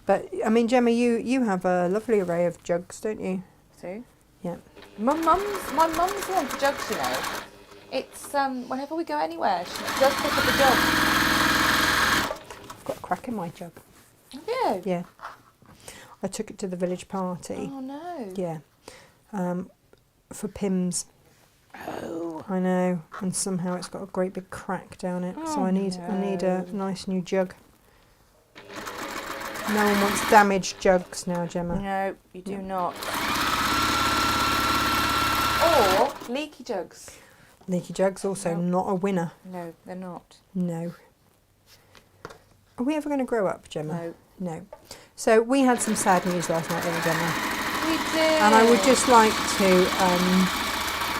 But I mean, Gemma, you have a lovely array of jugs, don't you? So. Yeah. My mum's the one for jugs, you know. It's whenever we go anywhere, she does pick up a jug. I've got a crack in my jug. Have you? Yeah. I took it to the village party. Oh no. Yeah. For Pims. Oh. I know. And somehow it's got a great big crack down it. So I need a nice new jug. No one wants damaged jugs now, Gemma. No, you do not. Or leaky jugs. Leaky jugs also No. not a winner. No, they're not. No. Are we ever going to grow up, Gemma? No. No. So we had some sad news last night, didn't we, Gemma? We did. And I would just like to,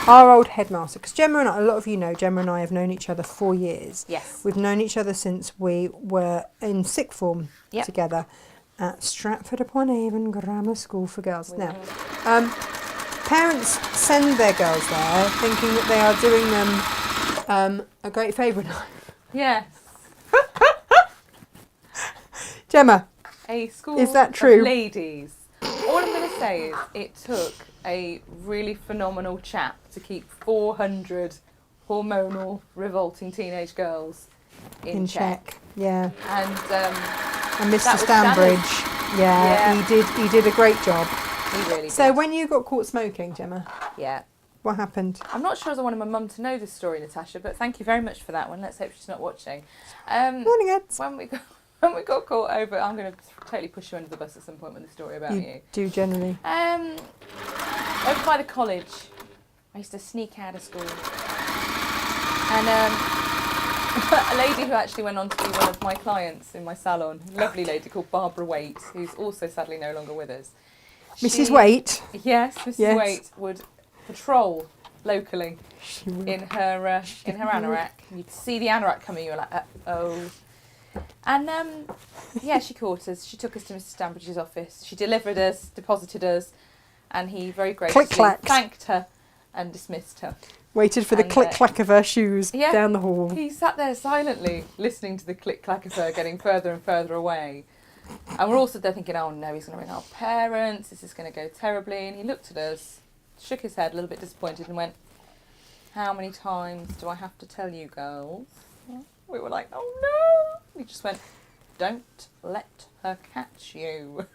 our old headmaster, because Gemma and I, a lot of you know, Gemma and I have known each other for years. Yes. We've known each other since we were in sixth form together at Stratford-upon-Avon Grammar School for Girls. Now, parents send their girls there thinking that they are doing them a great favour. Yes. Gemma, A school is that true? of ladies. All I'm going to say is it took a really phenomenal chap to keep 400 hormonal, revolting teenage girls in check. Yeah. And Mr. Stanbridge. Yeah, he did a great job. He really did. So when you got caught smoking, Gemma, Yeah. what happened? I'm not sure as I wanted my mum to know this story, Natasha, but thank you very much for that one. Let's hope she's not watching. Morning, Ed. When we got caught over, I'm going to totally push you under the bus at some point with a story about you. Do generally. Over by the college, I used to sneak out of school. And a lady who actually went on to be one of my clients in my salon, a lovely lady called Barbara Waite, who's also sadly no longer with us. Mrs. Waite. Yes, Mrs. Waite would patrol locally in her anorak. You'd see the anorak coming, you were like, uh-oh. And she caught us. She took us to Mr. Stanbridge's office. She delivered us, deposited us, and he very graciously thanked her and dismissed her. Waited for the click-clack of her shoes down the hall. He sat there silently, listening to the click-clack of her getting further and further away. And we're also there thinking, oh no, he's going to ring our parents, this is going to go terribly. And he looked at us, shook his head, a little bit disappointed, and went, "How many times do I have to tell you girls?" We were like, oh no. He just went, "Don't let her catch you."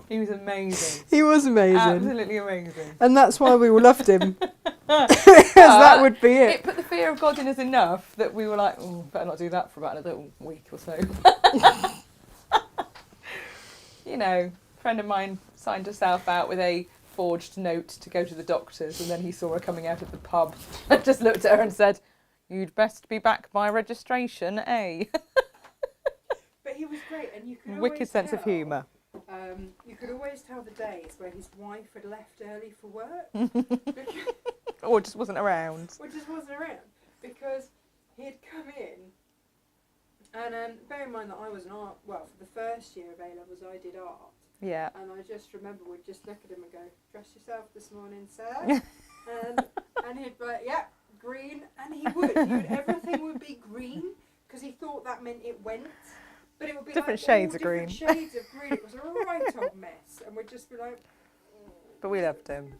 He was amazing. He was amazing. Absolutely amazing. And that's why we all loved him. Because that would be it. It put the fear of God in us enough that we were like, oh, better not do that for about another week or so. You know, a friend of mine signed herself out with a forged note to go to the doctors, and then he saw her coming out of the pub and just looked at her and said, "You'd best be back by registration, eh?" But he was great, and you could wicked sense of humour. You could always tell the days where his wife had left early for work. Or just wasn't around. Because he'd come in, and bear in mind that I was an art, well, for the first year of A-levels I did art, Yeah. And I just remember we'd just look at him and go, dress yourself this morning, sir. and he'd be like, yeah, green. And he would. Everything would be green because he thought that meant it went. But it would be different like shades all of green. different shades of green. It was a right old mess. And we'd just be like... But we loved him.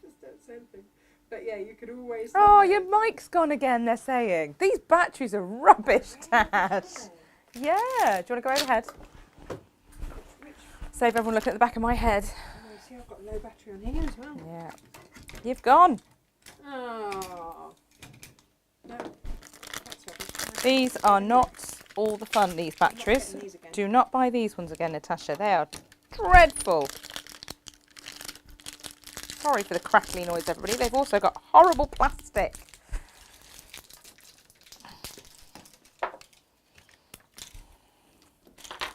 Just don't say anything. But yeah, you could always... Oh, your mic's gone again, they're saying. These batteries are rubbish, Dad. Yeah. Do you want to go overhead? Save everyone looking at the back of my head. Oh, see, I've got low battery on here as well. Yeah. You've gone. Oh. No. That's rubbish. These are not all the fun, these batteries. Do not buy these ones again, Natasha. They are dreadful. Sorry for the crackly noise, everybody. They've also got horrible plastic.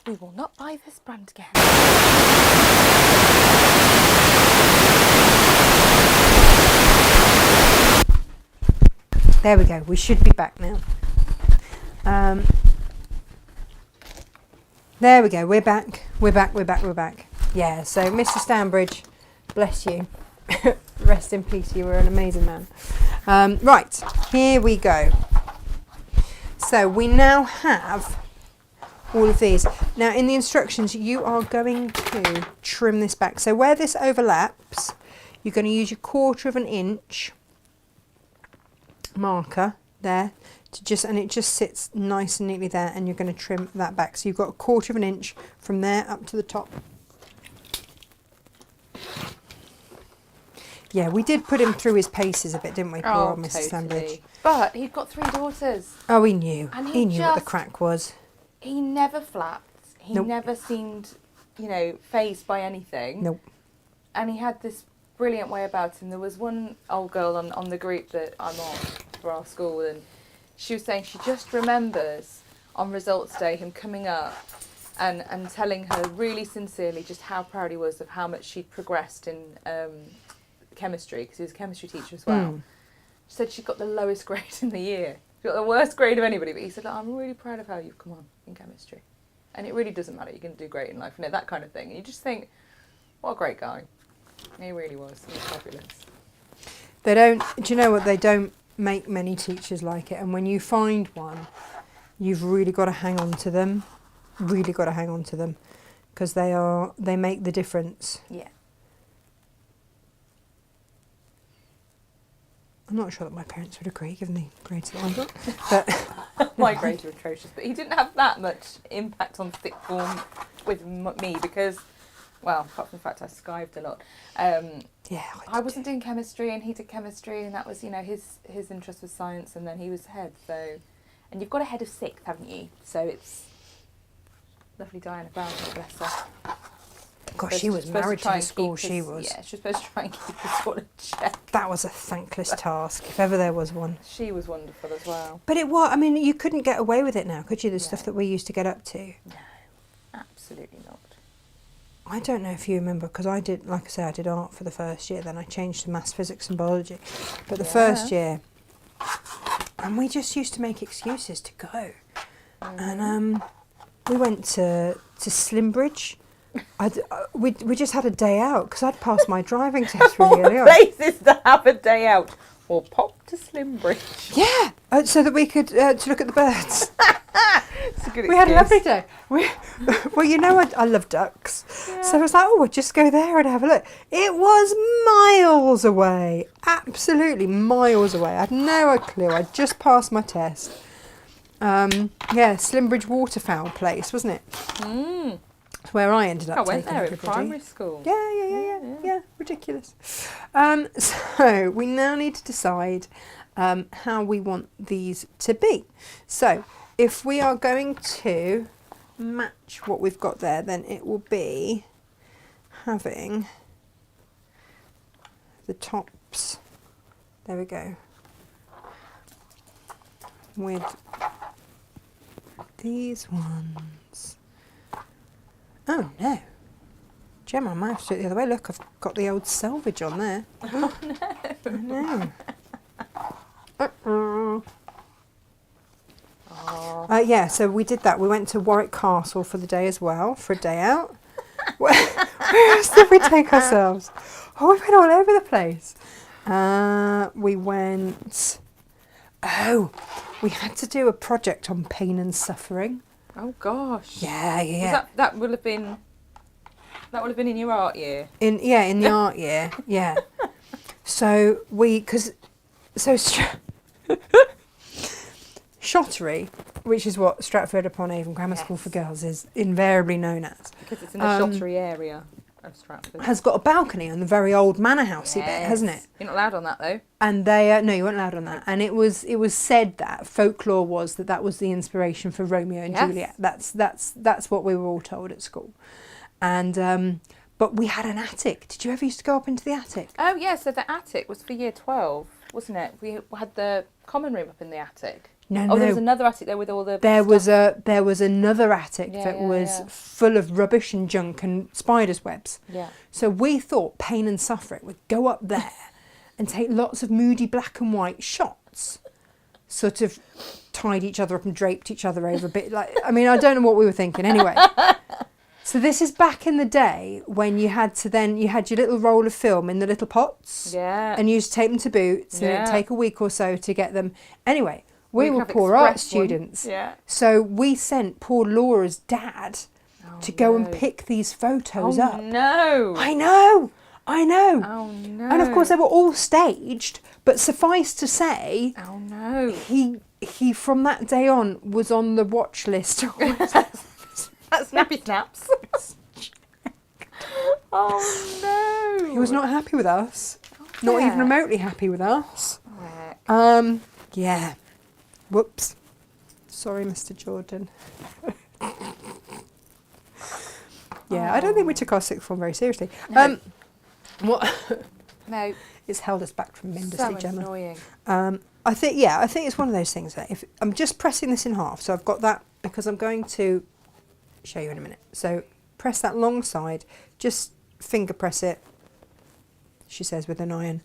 We will not buy this brand again. There we go. We should be back now. There we go. We're back. We're back. We're back. We're back. Yeah. So, Mr. Stanbridge, bless you. Rest in peace. You were an amazing man. Right. Here we go. So we now have all of these. Now in the instructions you are going to trim this back. So where this overlaps, you're going to use your 1/4 inch marker there to just, and it just sits nice and neatly there, and you're going to trim that back. So you've got 1/4 inch from there up to the top. Yeah, we did put him through his paces a bit, didn't we, poor old Mrs. Stanbridge? But he'd got 3 daughters. Oh, he knew. And he knew what the crack was. He never flapped. He Nope. never seemed, you know, fazed by anything. Nope. And he had this brilliant way about him. There was one old girl on the group that I'm on for our school, and she was saying she just remembers on results day him coming up and telling her really sincerely just how proud he was of how much she'd progressed in chemistry, because he was a chemistry teacher as well. She said she got the lowest grade in the year. She got the worst grade of anybody, but he said, I'm really proud of how you've come on in chemistry. And it really doesn't matter, you can do great in life, you know, that kind of thing. And you just think, what a great guy. He really was. He was fabulous. They don't, do you know what, they don't make many teachers like it, and when you find one, you've really got to hang on to them. Really got to hang on to them, because they make the difference. Yeah. I'm not sure that my parents would agree, given the grades that I got. But my grades were atrocious, but he didn't have that much impact on sixth form with me because, well, apart from the fact I skived a lot. yeah, I wasn't doing chemistry, and he did chemistry, and that was, you know, his interest was science, and then he was head. So, and you've got a head of sixth, haven't you? So it's lovely Diana Brown, bless her. Gosh, she was married to the school she was. Yeah, she was supposed to try and keep the school in check. That was a thankless task, if ever there was one. She was wonderful as well. But it was, I mean, you couldn't get away with it now, could you? The stuff that we used to get up to. No, absolutely not. I don't know if you remember, because I did, like I say, I did art for the first year, then I changed to maths, physics and biology. But the first year, and we just used to make excuses to go. And we went to Slimbridge. We just had a day out because I'd passed my driving test really early on. Places to have a day out. Or pop to Slimbridge. Yeah, so that we could to look at the birds. It's a good excuse. We had a lovely day. Well, you know, I love ducks. Yeah. So I was like, oh, we'll just go there and have a look. It was miles away. Absolutely miles away. I had no clue. I just passed my test. Yeah, Slimbridge Waterfowl Place, wasn't it? Mm. That's where I ended up. I went taking there everybody. in primary school. Yeah, ridiculous. So we now need to decide how we want these to be. So if we are going to match what we've got there, then it will be having the tops, there we go, with these ones. Oh no, Gemma, I might have to do it the other way. Look, I've got the old selvage on there. Oh no. I know. Yeah, so we did that. We went to Warwick Castle for the day as well, for a day out. Where else did we take ourselves? Oh, we went all over the place. We went... Oh, we had to do a project on pain and suffering. Oh gosh. Yeah. That would have been in your art year. In the art year. Yeah. So Shottery, which is what Stratford upon Avon Grammar School for Girls is invariably known as. Because it's in the Shottery area of Stratford. Has got a balcony on the very old manor housey bit, hasn't it? You're not allowed on that though. And they no, you weren't allowed on that. And it was said that folklore was that was the inspiration for Romeo and Juliet. That's what we were all told at school. And but we had an attic. Did you ever used to go up into the attic? Oh yeah, so the attic was for year 12, wasn't it? We had the common room up in the attic. No. There was another attic there with all the There stuff. was another attic that was full of rubbish and junk and spiders' webs. Yeah. So we thought pain and suffering would go up there and take lots of moody black and white shots, sort of tied each other up and draped each other over a bit. I don't know what we were thinking. Anyway. So this is back in the day when you had your little roll of film in the little pots. Yeah. And you used to take them to Boots and it'd take a week or so to get them. Anyway, we were poor art students. Yeah. So we sent poor Laura's dad to go and pick these photos up. No. I know. Oh no. And of course they were all staged, but suffice to say, oh no. He from that day on was on the watch list. Snappy snaps. Oh no. He was not happy with us. Not even remotely happy with us. Yeah. Whoops. Sorry, Mr. Jordan. Yeah, I don't think we took our sixth form very seriously. No. What? No. It's held us back tremendously, So Gemma. annoying. I think it's one of those things that if I'm just pressing this in half, so I've got that because I'm going to show you in a minute. So press that long side, just finger press it, she says with an iron.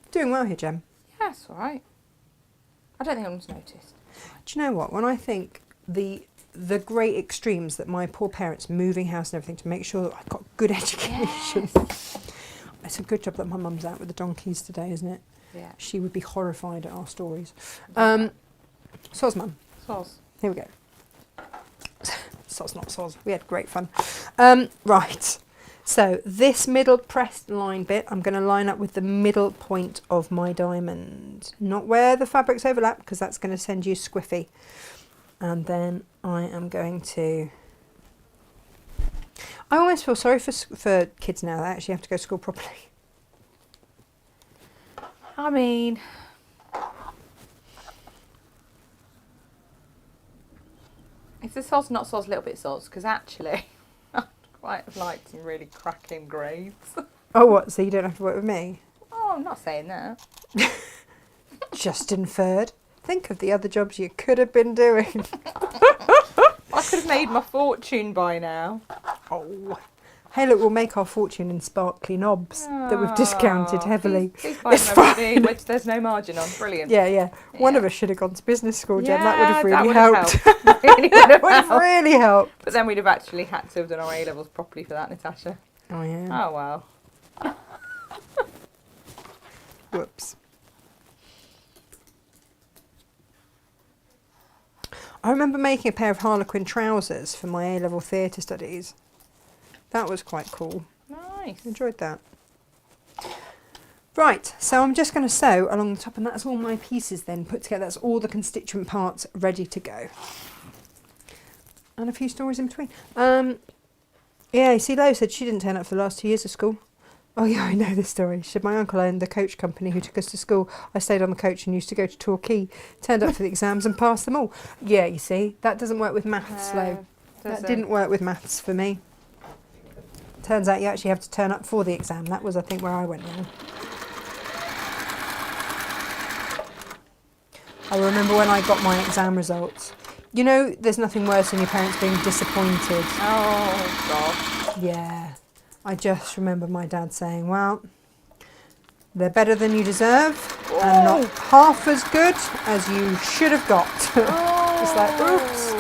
Doing well here, Gem. Yeah, it's all right. I don't think anyone's noticed. Do you know what? When I think the great extremes that my poor parents moving house and everything to make sure that I got good education. Yes. It's a good job that my mum's out with the donkeys today, isn't it? Yeah. She would be horrified at our stories. Soz, Mum. Soz. Here we go. Soz, not soz. We had great fun. Right. So this middle pressed line bit, I'm going to line up with the middle point of my diamond. Not where the fabrics overlap, because that's going to send you squiffy. And then I am going to... I almost feel sorry for kids now that actually have to go to school properly. I mean... It's a soz, not soz, little bit soz, because actually I'd quite have liked some really cracking grades. Oh, what? So you don't have to work with me? Oh, I'm not saying that. Just inferred. Think of the other jobs you could have been doing. I could have made my fortune by now. Oh. Hey, look, we'll make our fortune in sparkly knobs that we've discounted heavily. Please buy them, which there's no margin on. Brilliant. Yeah. One of us should have gone to business school, Jen. That would have really helped. That would have really helped. But then we'd have actually had to have done our A-levels properly for that, Natasha. Oh, yeah. Oh, well. Whoops. I remember making a pair of Harlequin trousers for my A-level theatre studies. That was quite cool. Nice. Enjoyed that. Right, so I'm just going to sew along the top, and that's all my pieces then put together. That's all the constituent parts ready to go. And a few stories in between. Yeah, you see, Lo said she didn't turn up for the last 2 years of school. Oh yeah, I know this story. She said my uncle owned the coach company who took us to school. I stayed on the coach and used to go to Torquay. Turned up for the exams and passed them all. Yeah, you see, that doesn't work with maths, Lo. That didn't work with maths for me. Turns out you actually have to turn up for the exam. That was, I think, where I went wrong. I remember when I got my exam results. You know, there's nothing worse than your parents being disappointed. Oh, God. Yeah. I just remember my dad saying, well, they're better than you deserve and not half as good as you should have got. It's like, oops.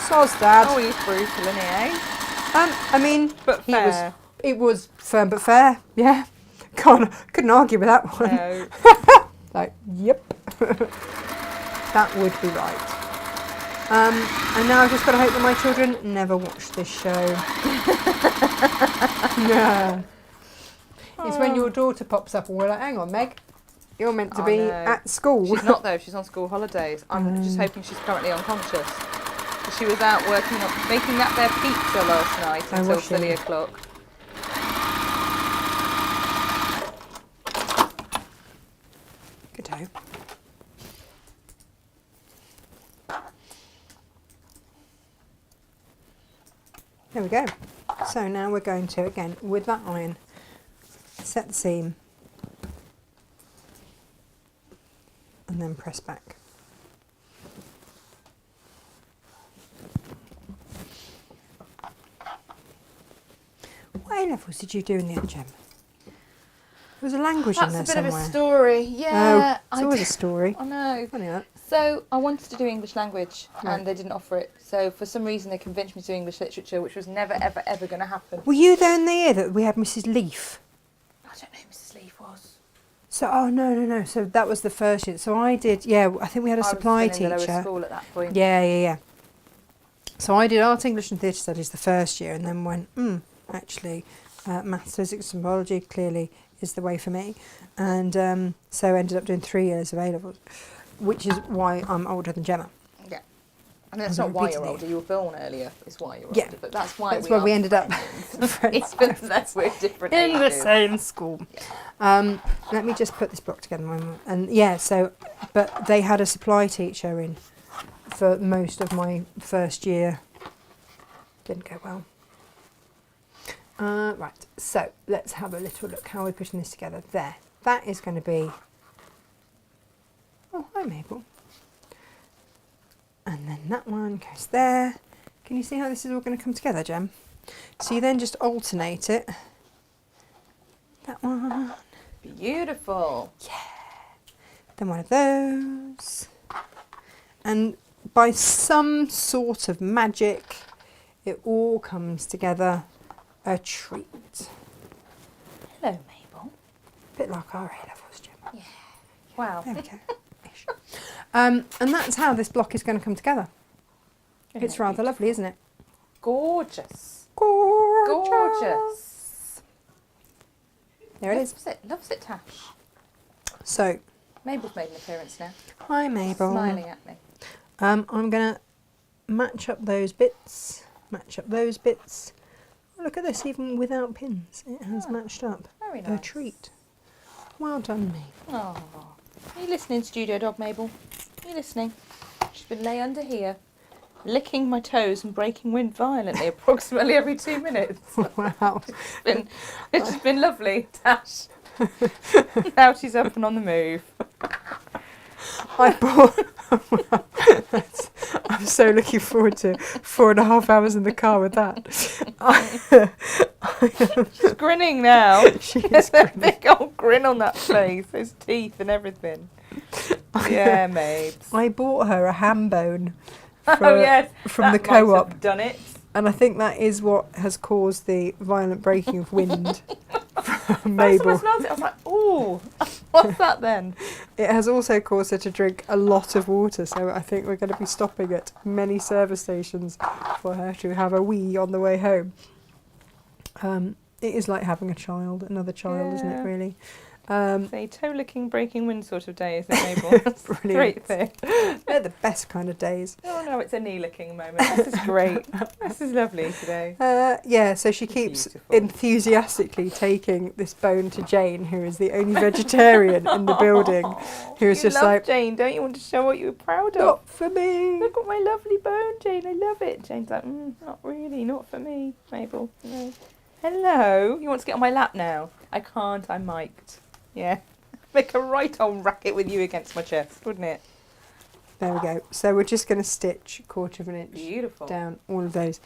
Soz, Dad. Oh, he's brutal, isn't he, eh? I mean, But fair. It was firm but fair. Yeah, couldn't argue with that one. No. Like, yep, that would be right. And now I've just got to hope that my children never watch this show. No. It's when your daughter pops up and we're like, hang on, Meg, you're meant to be at school. She's not though, she's on school holidays. I'm just hoping she's currently unconscious. She was out working on making that their pizza last night until 3 o'clock. Good hope. There we go. So now we're going to, again, with that iron, set the seam and then press back. What A levels did you do in the end, Gem? There was a language in there somewhere. That's a bit of a story, yeah. Oh, it's always a story. I know. Funny that. So I wanted to do English language and they didn't offer it. So for some reason they convinced me to do English literature, which was never, ever, ever going to happen. Were you there in the year that we had Mrs. Leaf? I don't know who Mrs. Leaf was. So, oh, no. So that was the first year. So I did, I think we had a supply teacher. I was in the lower school at that point. Yeah. So I did Art, English and Theatre Studies the first year and then went, actually, maths, physics and biology clearly is the way for me. And so ended up doing 3 years of A-levels, which is why I'm older than Gemma. Yeah. I mean, that's not why you're older. You were born earlier is why you're older. But that's why we ended up friends. That's we're different in ages. the same school. Yeah. Let me just put this block together. But they had a supply teacher in for most of my first year. Didn't go well. Right, so let's have a little look how we're putting this together. There, that is going to be, oh hi Mabel, and then that one goes there. Can you see how this is all going to come together, Gem? So you then just alternate it. That one. Beautiful. Yeah. Then one of those. And by some sort of magic, it all comes together. A treat. Hello, Mabel. A bit like our A-levels, Gem. Yeah. Wow. There we go. And that's how this block is going to come together. It's rather lovely, isn't it? Gorgeous. Gorgeous. There it is. Loves it, Tash. So. Mabel's made an appearance now. Hi, Mabel. Smiling at me. I'm going to match up those bits. Look at this, even without pins, it has matched up. Very nice. A treat. Well done, Mabel. Oh, are you listening, studio dog Mabel? Are you listening? She's been lay under here, licking my toes and breaking wind violently, approximately every 2 minutes. Wow. It's just been lovely, Tash. Now she's up and on the move. I'm so looking forward to 4.5 hours in the car with that. She's grinning now. She There's is a grinning. big old grin on that face, those teeth and everything. Yeah, mate. I bought her a ham bone from the that co-op. might have done it. And I think that is what has caused the violent breaking of wind from Mabel. I smelled it. I was like, ooh, what's that then? It has also caused her to drink a lot of water, so I think we're going to be stopping at many service stations for her to have a wee on the way home. It is like having a child, another child, isn't it, really? It's a toe-licking, breaking wind sort of day, isn't it, Mabel? That's Brilliant. Great thing. They're the best kind of days. Oh no, it's a knee-licking moment. This is great. This is lovely today. So she keeps Beautiful. enthusiastically taking this bone to Jane, who is the only vegetarian in the building, who is just like, Jane, don't you want to show what you were proud of? not for me. Look at my lovely bone, Jane. I love it. Jane's like, not really, not for me, Mabel. No. Hello. You want to get on my lap now? I can't. I'm mic'd. Yeah. Make a right old racket with you against my chest, wouldn't it? There we go. So we're just going to stitch 1/4 of an inch Beautiful. down all of those.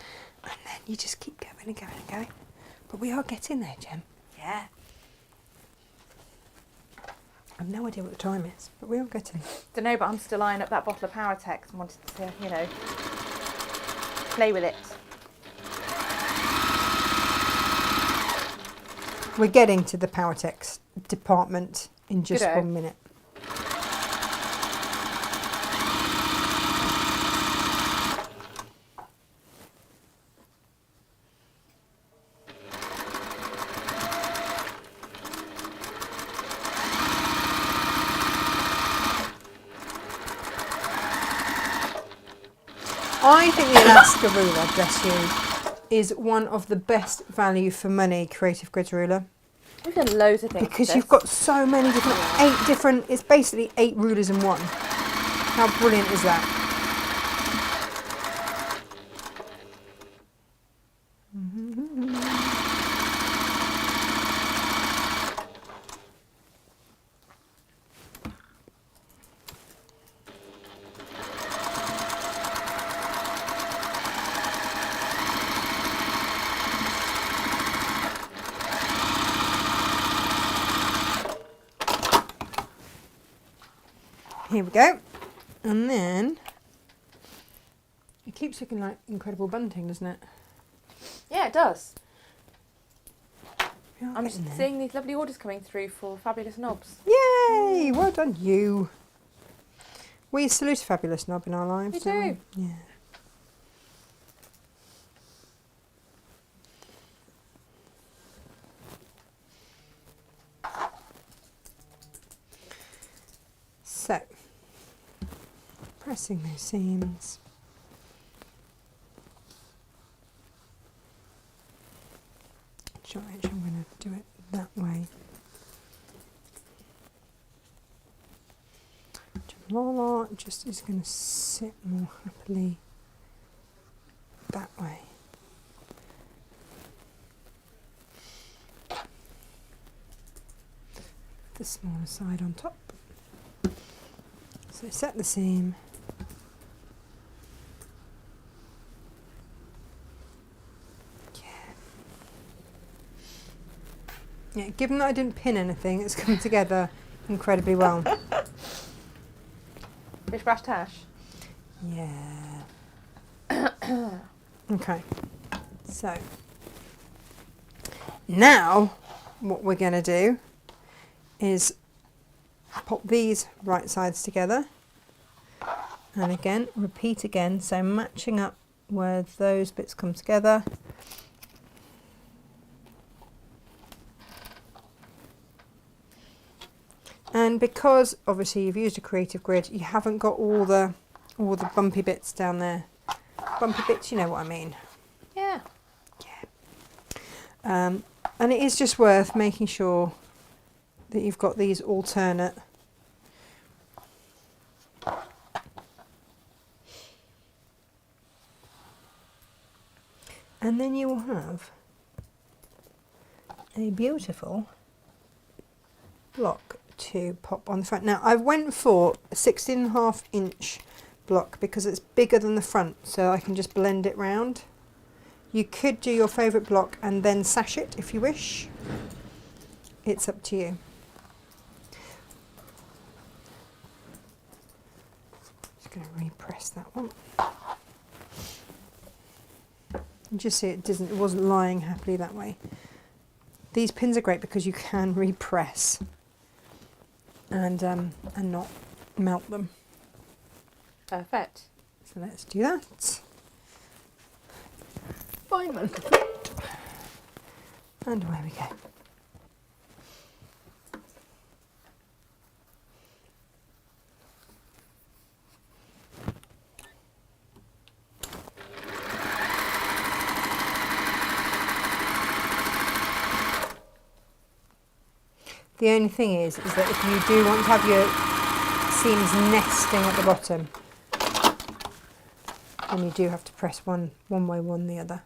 And then you just keep going and going and going. But we are getting there, Jem. Yeah. I've no idea what the time is, but we are getting there. Don't know, but I'm still eyeing up that bottle of Powertex and wanted to, play with it. We're getting to the Powertex department in just Good-o. 1 minute. I think the Alaska ruler, bless you, is one of the best value for money creative grids ruler. We've done loads of things. Because you've got so many different, it's basically 8 rulers in one. How brilliant is that? Here we go. And then it keeps looking like incredible bunting, doesn't it? Yeah, it does. We are I'm getting there. seeing these lovely orders coming through for fabulous knobs. Yay! Well done, you. We salute a fabulous knob in our lives. We don't do. we? Yeah. So, pressing those seams. Actually, I'm going to do it that way. Lala just is going to sit more happily that way. The smaller side on top. So set the seam. Yeah, given that I didn't pin anything, it's come together incredibly well. Bish bash tash. Yeah. Okay. So now what we're going to do is pop these right sides together, and again repeat again, so matching up where those bits come together. And because obviously you've used a creative grid, you haven't got all the bumpy bits down there. Bumpy bits, you know what I mean. Yeah. Yeah. And it is just worth making sure that you've got these alternate. And then you will have a beautiful block to pop on the front. Now I went for a 16.5 inch block because it's bigger than the front, so I can just blend it round. You could do your favourite block and then sash it if you wish. It's up to you. Just going to repress that one. You just see it wasn't lying happily that way. These pins are great because you can repress and not melt them. Perfect. So let's do that. Find my little foot. And away we go. The only thing is that if you do want to have your seams nesting at the bottom, then you do have to press one way, one the other.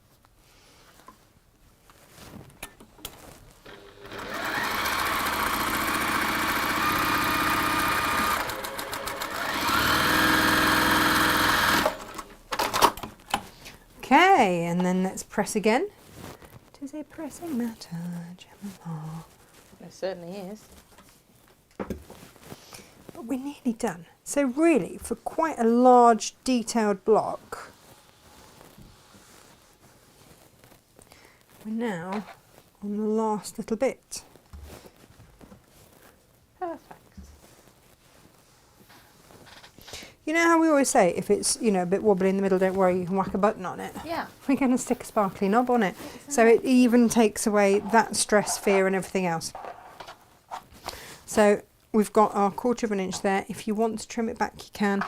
Okay, and then let's press again. Does a pressing matter, Gemma? It certainly is. But we're nearly done. So really, for quite a large detailed block, we're now on the last little bit. Perfect. You know how we always say, if it's, you know, a bit wobbly in the middle, don't worry, you can whack a button on it. Yeah. We're going to stick a sparkly knob on it. So it even takes away that stress, fear and everything else. So we've got our 1/4 of an inch there. If you want to trim it back, you can.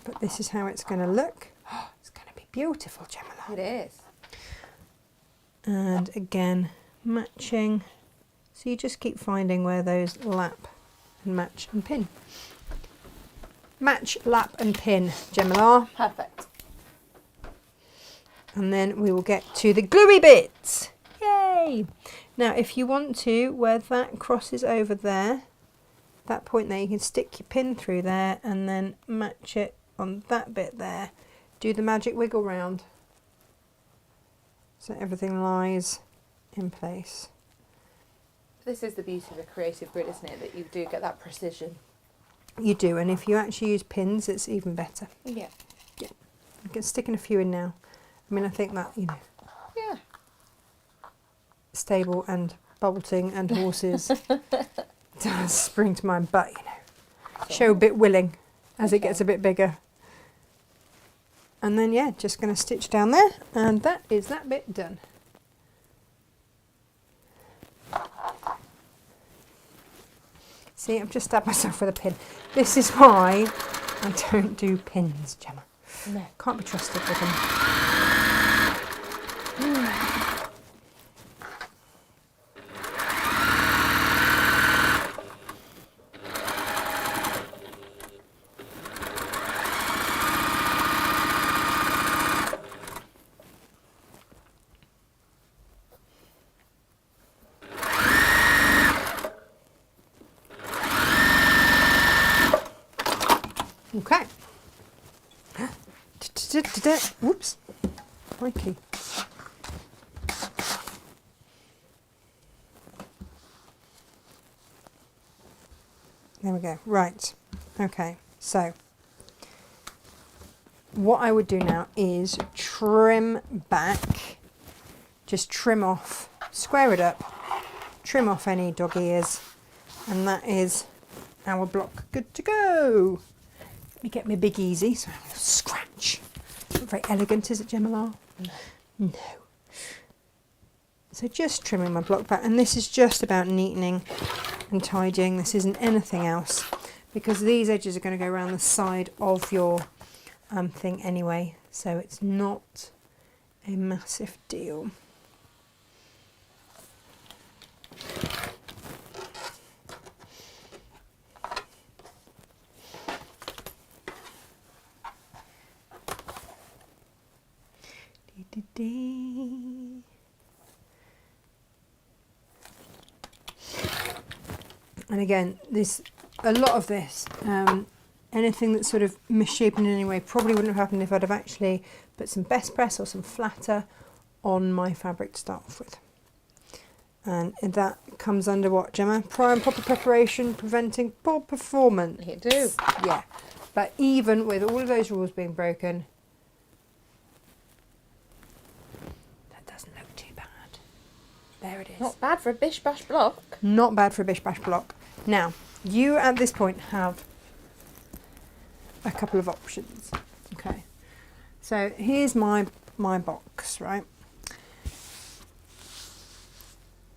But this is how it's going to look. Oh, it's going to be beautiful, Gemma. It is. And again, matching. So you just keep finding where those lap and match and pin. Match, lap and pin, Gemma. Perfect. And then we will get to the gluey bits. Yay! Now if you want to, where that crosses over there, that point there, you can stick your pin through there and then match it on that bit there. Do the magic wiggle round so everything lies in place. This is the beauty of a creative grid, isn't it? That you do get that precision. You do, and if you actually use pins, it's even better. Yeah. Yeah. You can stick in a few in now. I mean, I think that, you know, Yeah. stable and bolting and horses does spring to mind, but, you know, show a bit willing as it gets a bit bigger. And then, yeah, just going to stitch down there, and that is that bit done. See, I've just stabbed myself with a pin. This is why I don't do pins, Gemma. No. Can't be trusted with them. Okay. Whoops. Crikey. There we go. Right. Okay. So what I would do now is trim back. Just trim off, square it up, trim off any dog ears, and that is our block good to go. Let me get my Big Easy so I'll scratch. Not very elegant, is it, Gemma? No. No. So just trimming my block back, and this is just about neatening and tidying. This isn't anything else, because these edges are going to go around the side of your thing anyway, so it's not a massive deal. And again, a lot of this, anything that's sort of misshapen in any way probably wouldn't have happened if I'd have actually put some best press or some flatter on my fabric to start off with. And that comes under what, Gemma? Prior and proper preparation, preventing poor performance. You do. Yeah. But even with all of those rules being broken, that doesn't look too bad. There it is. Not bad for a bish bash block. Not bad for a bish bash block. Now, you at this point have a couple of options. Okay. So here's my box, right?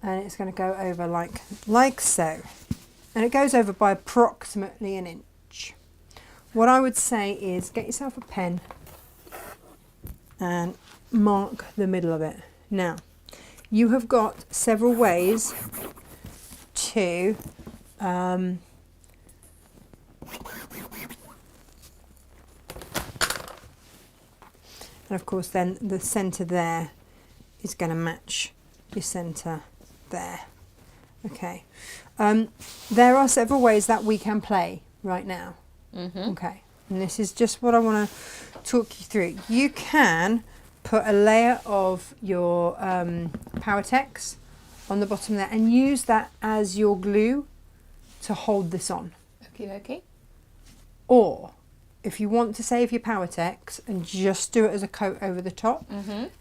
And it's going to go over like so. And it goes over by approximately an inch. What I would say is get yourself a pen and mark the middle of it. Now, you have got several ways to and of course then the centre there is going to match your centre there. Okay. There are several ways that we can play right now. Okay. And this is just what I want to talk you through. You can put a layer of your Powertex on the bottom there and use that as your glue to hold this on. Okay. Or if you want to save your Powertex and just do it as a coat over the top,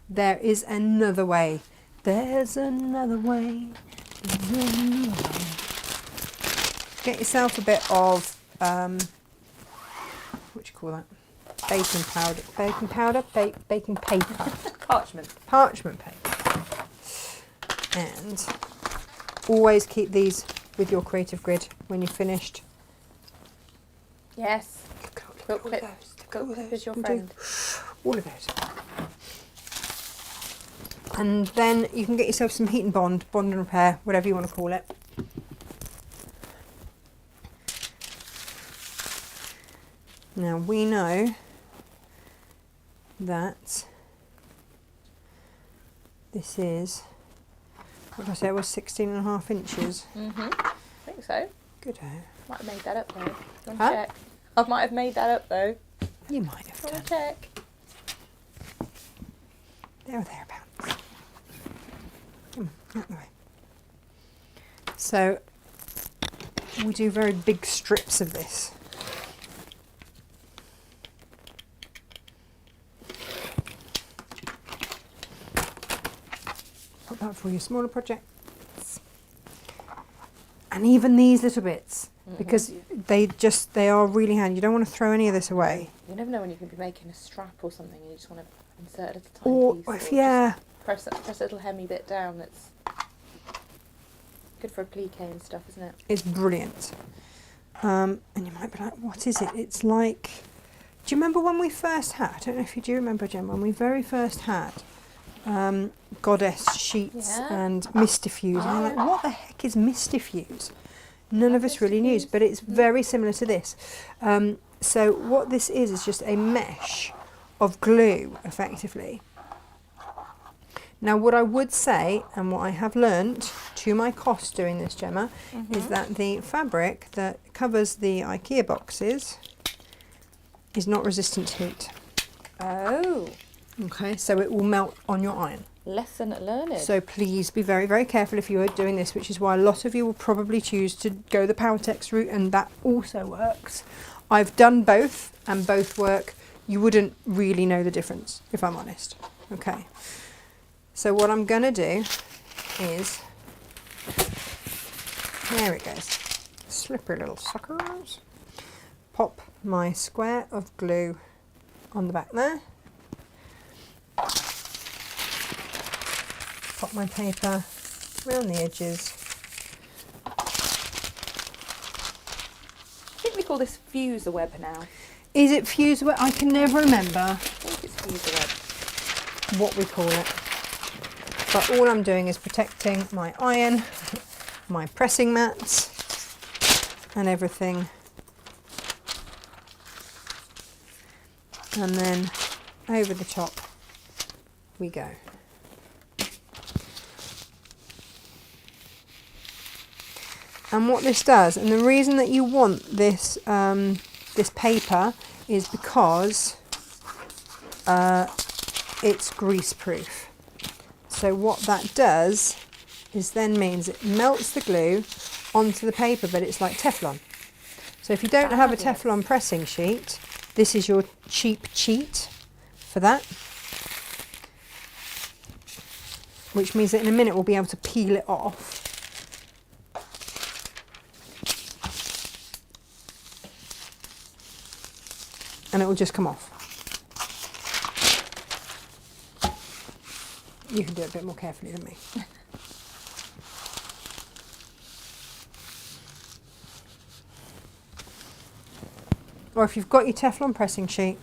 there is another way There's another way. Get yourself a bit of, what do you call that? Baking powder, baking paper. Parchment paper. And always keep these with your creative grid when you're finished. Yes. Quilt clip is your friend. All of it. And then you can get yourself some heat and bond and repair, whatever you want to call it. Now we know that this is, what did I say, it was 16.5 inches. I think so. Good. Might have made that up though. Do you want to check? I might have made that up though. You might have done. Check. There or thereabouts. Come on, out the way. So we do very big strips of this. Put that for your smaller projects. And even these little bits, because they are really handy. You don't want to throw any of this away. You never know when you can be making a strap or something and you just want to insert a little tiny piece. Or if, yeah. Press a little hemmy bit down. That's good for applique and stuff, isn't it? It's brilliant. And you might be like, what is it? It's like, do you remember when we first had, I don't know if you do remember, Jen, when we very first had goddess sheets and Mistifuse. And I'm like, what the heck is Mistifuse? None of us really knew, but it's very similar to this. So what this is just a mesh of glue, effectively. Now, what I would say, and what I have learnt to my cost doing this, Gemma, is that the fabric that covers the IKEA boxes is not resistant to heat. Oh. Okay, so it will melt on your iron. Lesson learned. So please be very, very careful if you are doing this, which is why a lot of you will probably choose to go the Powertex route, and that also works. I've done both, and both work. You wouldn't really know the difference, if I'm honest. Okay. So what I'm going to do is, there it goes, slippery little suckers. Pop my square of glue on the back there. Pop my paper around the edges. I think we call this fuse a web now. Is it fuse web? I can never remember. I think it's fuse a web. What we call it. But all I'm doing is protecting my iron, my pressing mats, and everything. And then over the top we go. And what this does, and the reason that you want this this paper is because it's grease proof. So what that does is then means it melts the glue onto the paper, but it's like Teflon. So if you don't have a Teflon pressing sheet, this is your cheap cheat for that. Which means that in a minute we'll be able to peel it off. And it will just come off. You can do it a bit more carefully than me. Or if you've got your Teflon pressing sheet,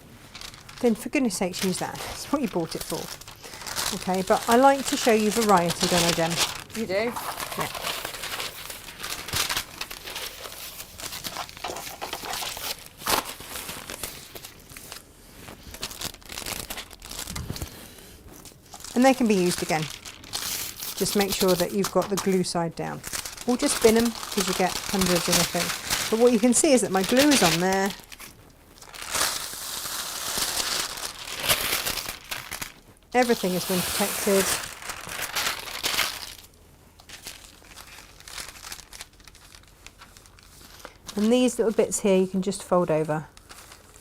then for goodness sakes use that. That's what you bought it for. Okay, but I like to show you variety, don't I, Jen? You do? Yeah. And they can be used again. Just make sure that you've got the glue side down. Or just bin them, because you get hundreds in a thing. But what you can see is that my glue is on there. Everything has been protected. And these little bits here you can just fold over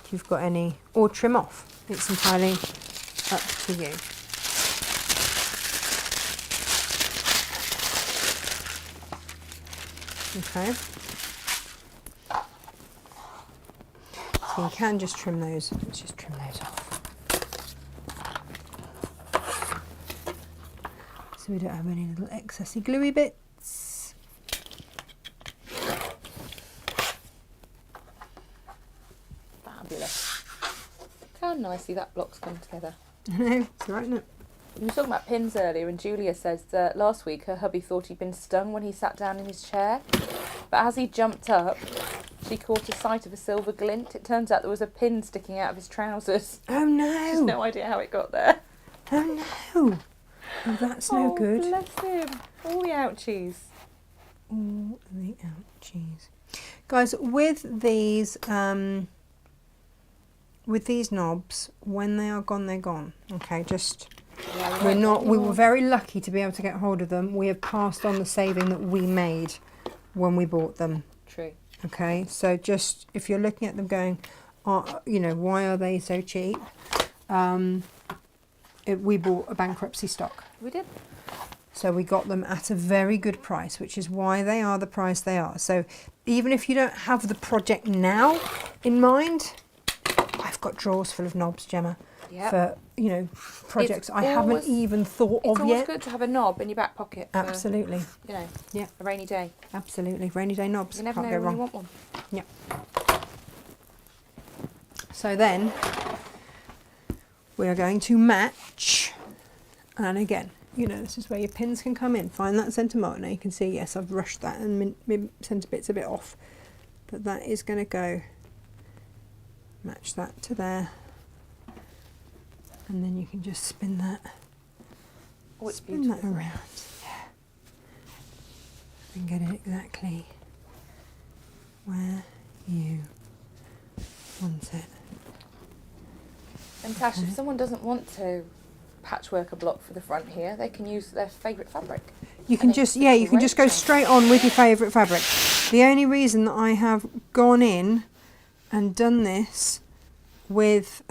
if you've got any, or trim off. It's entirely up to you. Okay. So you can just trim those. Let's just trim those off. So we don't have any little excessy gluey bits. Fabulous. Look how nicely that block's come together. I know, it's all right, isn't it? We were talking about pins earlier, and Julia says that last week her hubby thought he'd been stung when he sat down in his chair. But as he jumped up, she caught a sight of a silver glint. It turns out there was a pin sticking out of his trousers. Oh no! She's no idea how it got there. Oh no! Oh, that's no good. Bless him. All the ouchies. All the ouchies. Guys, with these knobs, when they are gone, they're gone. Okay, just... Yeah, we were very lucky to be able to get hold of them. We have passed on the saving that we made when we bought them. True. Okay, so just if you're looking at them going, you know, why are they so cheap? We bought a bankruptcy stock. We did. So we got them at a very good price, which is why they are the price they are. So even if you don't have the project now in mind, I've got drawers full of knobs, Gemma. Yep. For, you know, projects I haven't even thought of yet. It's always good to have a knob in your back pocket. For, absolutely. You know, yeah, a rainy day. Absolutely, rainy day knobs. You never Can't know go when wrong. you want one. Yeah. So then we are going to match, and again, you know, this is where your pins can come in. Find that centre mark. Now you can see, yes, I've rushed that and my centre bit's a bit off, but that is going to go match that to there. And then you can just spin that, spin that around, yeah, and get it exactly where you want it. And Tash, if someone doesn't want to patchwork a block for the front here, they can use their favourite fabric. You can just, yeah, you can just go straight on with your favourite fabric. The only reason that I have gone in and done this with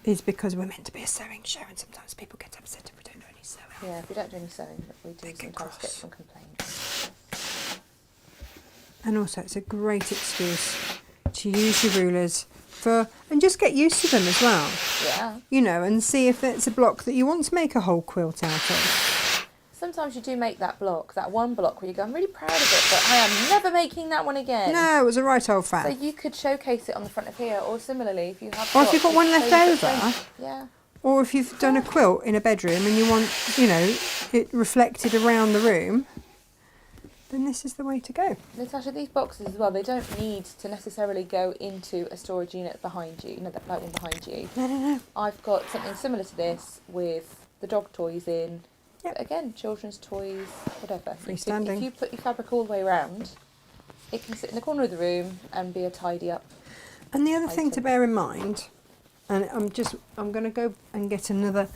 is because we're meant to be a sewing show, and sometimes people get upset if we don't do any sewing. Yeah, if we don't do any sewing, we do sometimes get some complaints. And also, it's a great excuse to use your rulers and just get used to them as well. Yeah. You know, and see if it's a block that you want to make a whole quilt out of. Sometimes you do make that block, that one block where you go, I'm really proud of it, but I am never making that one again. No, it was a right old fad. So you could showcase it on the front of here, or similarly, if you have. Or if you've got one left over. Yeah. Or if you've done a quilt in a bedroom and you want, you know, it reflected around the room, then this is the way to go. Natasha, these boxes as well, they don't need to necessarily go into a storage unit behind you, you know, that one behind you. No. I've got something similar to this with the dog toys in. Yep. But again, children's toys, whatever. Freestanding. If you put your fabric all the way around, it can sit in the corner of the room and be a tidy up. And the other thing to bear in mind, and I'm going to go and get another,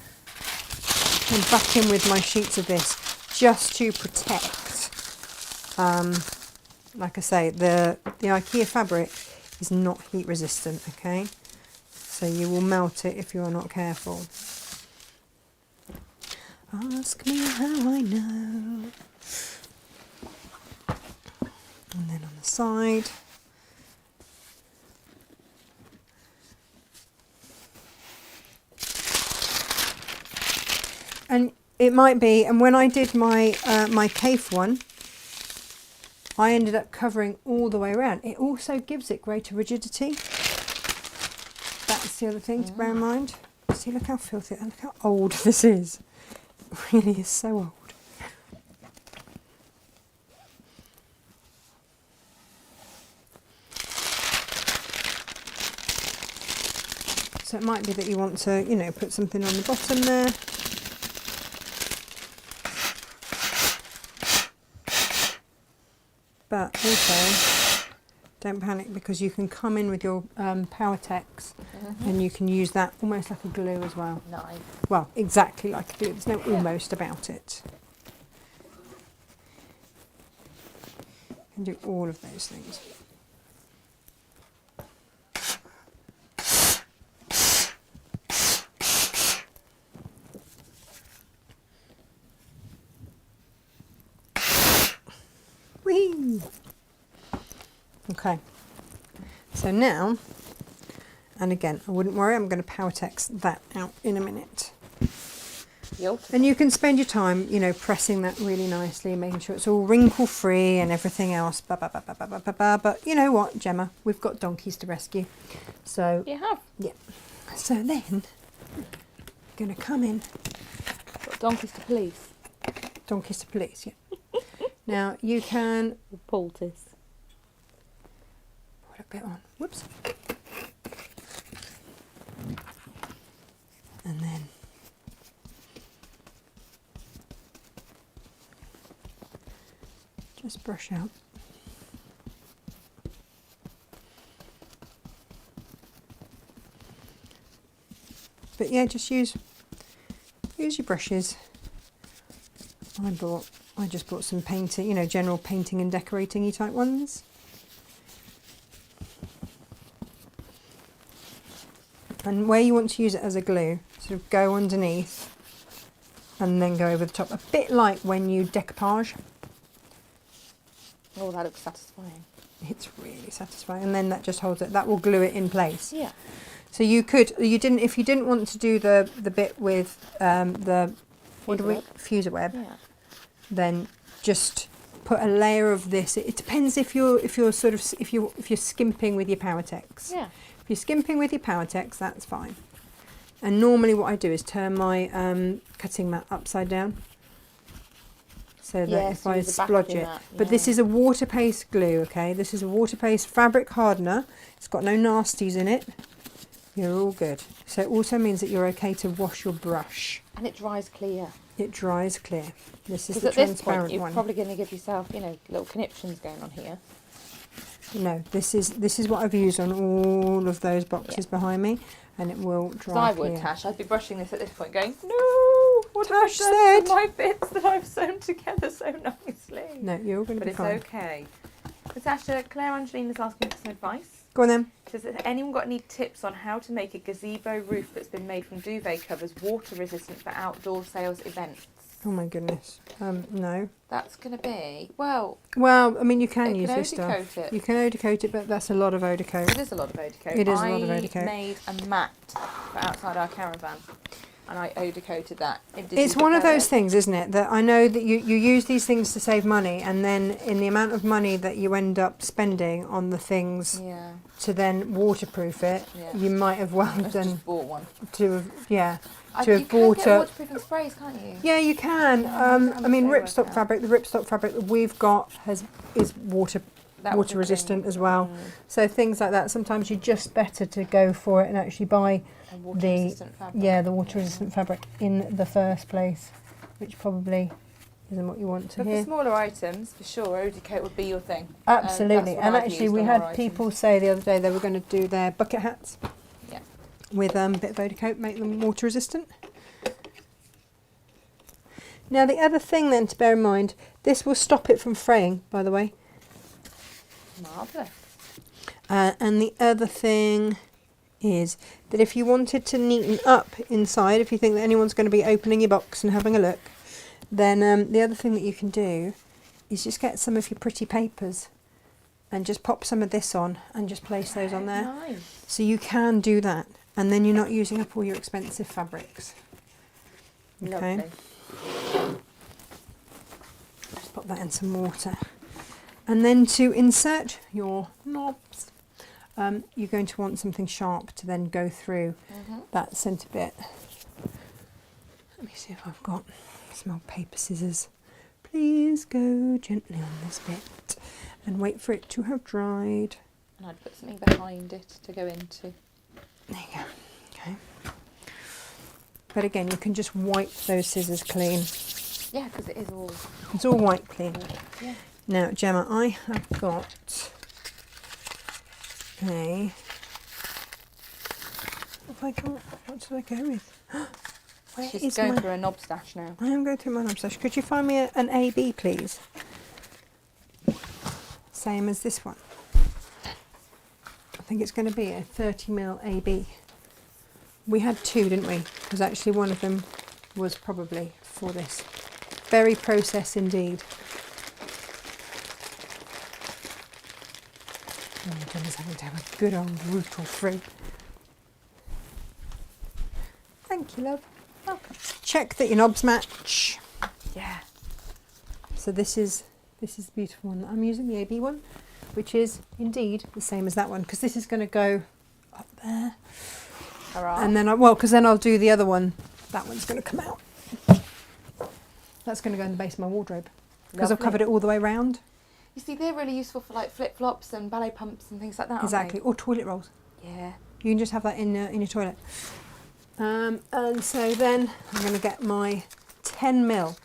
and back in with my sheets of this, just to protect, like I say, the IKEA fabric is not heat resistant, okay? So you will melt it if you're not careful. Ask me how I know. And then on the side. And it might be, and when I did my my cave one, I ended up covering all the way around. It also gives it greater rigidity. That's the other thing to bear in mind. See, look how filthy, and look how old this is. It really is so old. So it might be that you want to, you know, put something on the bottom there. But also, don't panic, because you can come in with your Powertex and you can use that almost like a glue as well. Nice. Well, exactly like a glue. There's no almost about it. You can do all of those things. Whee! Okay. So now, and again, I wouldn't worry, I'm going to Powertex that out in a minute. And you can spend your time, you know, pressing that really nicely, making sure it's all wrinkle free and everything else. But you know what, Gemma, we've got donkeys to rescue. So you have. Yeah. So then, I'm going to come in. Got donkeys to police. Donkeys to police, yeah. Now you can poultice. Put a bit on. Whoops. And then just brush out. But yeah, just use your brushes. I just bought some painting, you know, general painting and decorating-y type ones. And where you want to use it as a glue, sort of go underneath and then go over the top, a bit like when you decoupage. Oh, that looks satisfying. It's really satisfying, and then that just holds it. That will glue it in place. Yeah. So if you didn't want to do the bit with the fuser web, yeah. Then just put a layer of this. It depends if you're skimping with your Powertex. Yeah. If you're skimping with your Powertex, that's fine. And normally what I do is turn my cutting mat upside down, so that if I splodge it. But this is a water-based glue, okay? This is a water-based fabric hardener. It's got no nasties in it. You're all good. So it also means that you're okay to wash your brush. And it dries clear. It dries clear. This is the at this transparent point, you're one. probably going to give yourself, you know, little conniptions going on here. No, this is what I've used on all of those boxes behind me, and it will dry I would, clear. Tash. I'd be brushing this at this point, going, no, what Tash have I done said. to my bits that I've sewn together so nicely? No, you're going to be fine. But it's okay. Natasha, Claire Angeline is asking for some advice. Go on then. She says, has anyone got any tips on how to make a gazebo roof that's been made from duvet covers water resistant for outdoor sales events? Oh my goodness. No. That's going to be, well, I mean, you can use this stuff. It. You can eau de coat it, but that's a lot of eau de coat. It is a lot of eau de coat. It is a lot of eau de coat. I made a mat for outside our caravan, and I eau de coated that. It's one of those things, isn't it, that I know that you use these things to save money, and then in the amount of money that you end up spending on the things to then waterproof it, you might have well done. Just bought one. To have you bought can get waterproofing sprays, can't you? Yeah, you can. I mean, ripstop fabric. The ripstop fabric that we've got is water resistant as well. So things like that. Sometimes you're just better to go for it and actually buy the water resistant fabric in the first place, which probably isn't what you want to hear. For smaller items, for sure, eau de coat would be your thing. Absolutely. And actually, we had people say the other day they were going to do their bucket hats. With a bit of eau de coat, make them water resistant. Now the other thing then to bear in mind, this will stop it from fraying, by the way. Marvellous. And the other thing is that if you wanted to neaten up inside, if you think that anyone's going to be opening your box and having a look, then the other thing that you can do is just get some of your pretty papers and just pop some of this on and just place those on there. Nice. So you can do that. And then you're not using up all your expensive fabrics. Okay. Lovely. Just pop that in some water. And then to insert your knobs, you're going to want something sharp to then go through that centre bit. Let me see if I've got some old paper scissors. Please go gently on this bit and wait for it to have dried. And I'd put something behind it to go into. There you go. Okay. But again, you can just wipe those scissors clean. Yeah, because it is all. It's all wiped clean. Yeah. Now, Gemma, I have got a. What should I go with? She's going through a knob stash now. I am going through my knob stash. Could you find me an AB, please? Same as this one. I think it's going to be a 30mm AB. We had two, didn't we? Because actually one of them was probably for this. Very process indeed. Jenna's having to have a good old root or fruit. Thank you, love. Welcome. Check that your knobs match. Yeah. So this is the beautiful one. I'm using the AB one, which is indeed the same as that one, because this is going to go up there. Hurrah. And then, because then I'll do the other one. That one's going to come out. That's going to go in the base of my wardrobe, because I've covered it all the way round. You see, they're really useful for like flip-flops and ballet pumps and things like that. Exactly, or toilet rolls. Yeah. You can just have that in your toilet. And so then I'm going to get my 10mm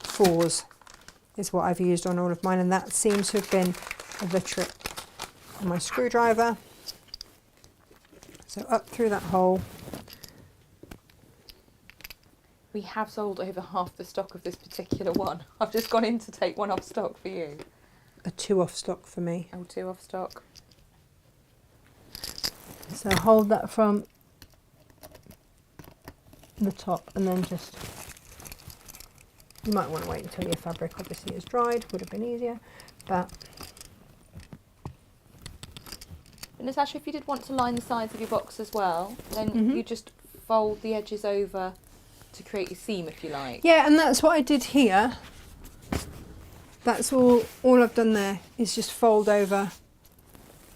M4s is what I've used on all of mine, and that seems to have been the trick. And my screwdriver. So up through that hole. We have sold over half the stock of this particular one. I've just gone in to take one off stock for you. A 2 off stock for me. Oh, 2 off stock. So hold that from the top and then just, you might want to wait until your fabric obviously is dried, would have been easier, but. But Natasha, if you did want to line the sides of your box as well, then you just fold the edges over to create your seam if you like. Yeah, and that's what I did here. That's all I've done there is just fold over.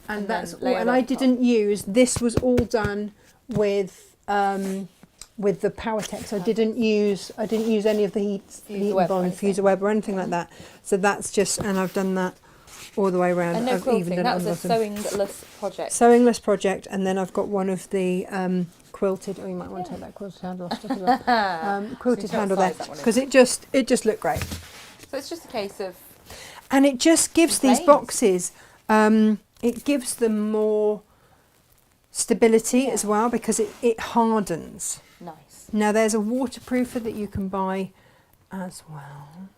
And that's all, and I didn't use, this was all done with the Powertex. I didn't use any of the heat bond, fuser web or anything like that. So that's just, and I've done that all the way around. And no I've quilting, even done that was a sewingless project. Sewingless project, and then I've got one of the quilted, you might want to take that quilted handle off as well. Quilted handle there, because it just looked great. So it's just a case of... And it just gives these boxes, it gives them more stability as well, because it hardens. Nice. Now there's a waterproofer that you can buy as well.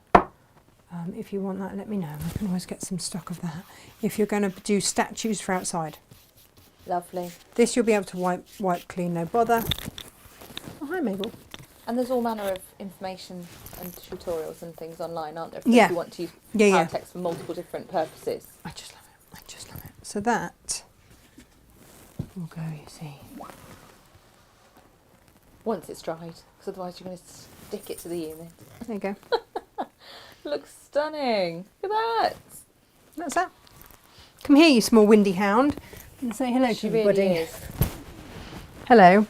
If you want that, let me know. I can always get some stock of that. If you're going to do statues for outside. Lovely. This you'll be able to wipe clean, no bother. Oh, hi Mabel. And there's all manner of information and tutorials and things online, aren't there? If you want to use Powertex for multiple different purposes. I just love it. I just love it. So that will go, you see. Once it's dried, because otherwise you're going to stick it to the unit. There you go. Looks stunning. Look at that. That's that. Come here, you small windy hound, and say hello to everybody. Really is. Hello.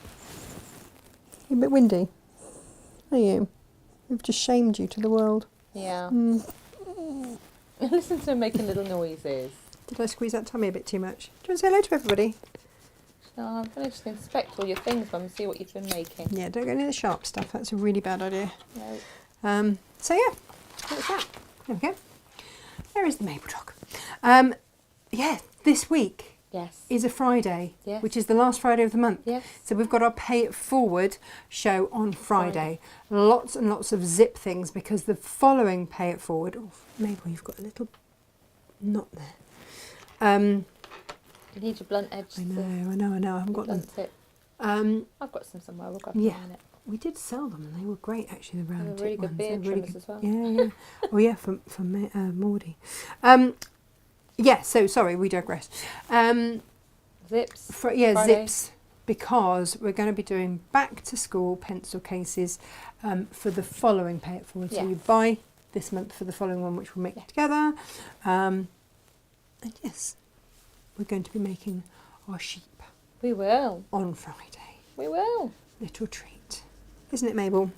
You're a bit windy. Are you? We've just shamed you to the world. Yeah. Listen to him making little noises. Did I squeeze that tummy a bit too much? Do you want to say hello to everybody? No, I'm going to just inspect all your things, Mum, and see what you've been making. Yeah, don't go near the sharp stuff. That's a really bad idea. No. So yeah, that's that. There we go. There is the Maple dog. Yeah, this week is a Friday, which is the last Friday of the month. Yes. So we've got our Pay It Forward show on Friday. Lots and lots of zip things, because the following Pay It Forward, Mabel, you've got a little knot there. You need your blunt edge. I know. I haven't got them. Tip. I've got some somewhere. We'll grab them in a minute. We did sell them, and they were great actually. The round tip really good beard trimmers as well. Yeah. Oh yeah, for Maudie. Yeah. So sorry, we digress. Zips. Friday. Zips, because we're going to be doing back to school pencil cases for the following Pay It Forward. So you buy this month for the following one, which we'll make together. And yes, we're going to be making our sheep. We will. On Friday. We will. Little treat. Isn't it, Mabel?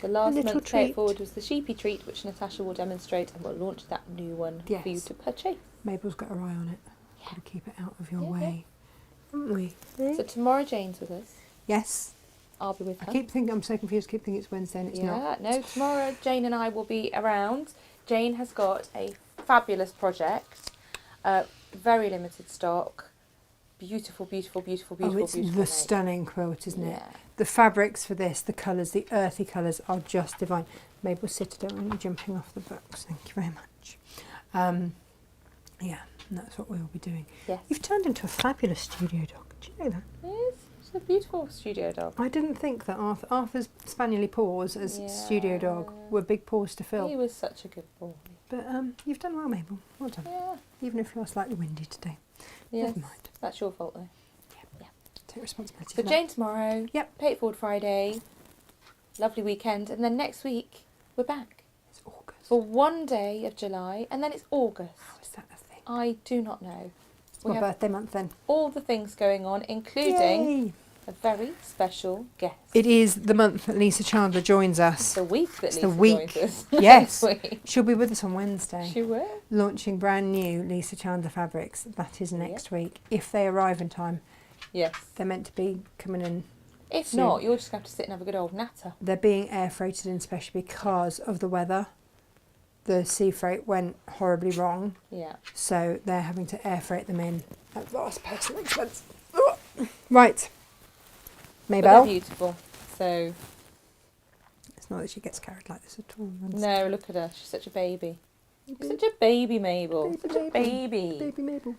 The last month's Pay It Forward was the sheepy treat, which Natasha will demonstrate, and we'll launch that new one for you to purchase. Mabel's got her eye on it. Got to keep it out of your way. Haven't we? So tomorrow Jane's with us. Yes. I'll be with her. I keep thinking, I'm so confused, keep thinking it's Wednesday and it's not. No, tomorrow Jane and I will be around. Jane has got a fabulous project, very limited stock, beautiful. It's beautiful the stunning quilt, isn't it? The fabrics for this, the colours, the earthy colours are just divine. Mabel, sit, don't want you jumping off the books. Thank you very much. Yeah, and that's what we'll be doing. Yes. You've turned into a fabulous studio dog. Do you know that? Yes, it's a beautiful studio dog. I didn't think that Arthur's spaniely paws as studio dog were big paws to fill. He was such a good boy. But you've done well, Mabel. Well done. Yeah. Even if you're slightly windy today. Yes. Never mind. That's your fault though. Yeah. Take responsibility So for Jane tomorrow. Yep. Pay it forward Friday. Lovely weekend. And then next week, we're back. It's August. For one day of July. And then it's August. How is that a thing? I do not know. It's my birthday month then. All the things going on, including Yay. a very special guest. It is the month that Lisa Chandler joins us. The week that It's Lisa the week. joins us. Yes. Next week. She'll be with us on Wednesday. She will. Launching brand new Lisa Chandler fabrics. That is next week. If they arrive in time. Yes. They're meant to be coming in. If soon. not, you'll just have to sit and have a good old natter. They're being air freighted in especially because of the weather. The sea freight went horribly wrong. Yeah. So they're having to air freight them in at vast personal expense. Right. But they're Mabel. beautiful. So, It's not that she gets carried like this at all. no, look at her. She's such a baby. You're such a baby, Mabel. Such a baby. Baby Mabel.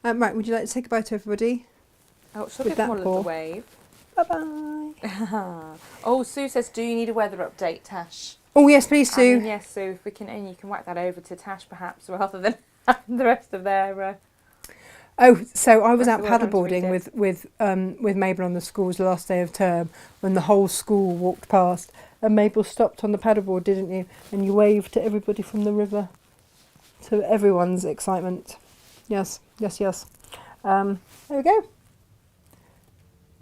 Right, would you like to say goodbye to everybody? Oh, she'll With give that them all a little paw. wave. Bye-bye. Oh, Sue says, do you need a weather update, Tash? Oh, yes, please, I Sue. mean, yes, Sue, if we can, and you can whack that over to Tash perhaps, rather than having the rest of their... Oh, so I was Rest out of the world paddleboarding wants to with Mabel on the school's last day of term when the whole school walked past, and Mabel stopped on the paddleboard, didn't you? And you waved to everybody from the river, to everyone's excitement. Yes, yes, yes. There we go.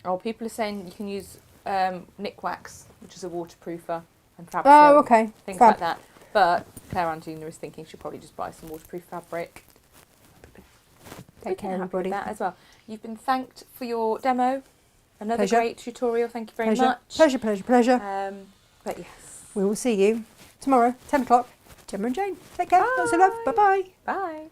Oh, people are saying you can use Nick Wax, which is a waterproofer, and Fab Oh, Silk, okay. things Fab. like that. But Claire Angelina is thinking she'll probably just buy some waterproof fabric. Take care, everybody. That as well. You've been thanked for your demo. Another Pleasure. great tutorial. Thank you very Pleasure. much. Pleasure, pleasure, pleasure. But yes. We will see you tomorrow, 10 o'clock. Gemma and Jane. Take care. Lots of love. Bye-bye. Bye.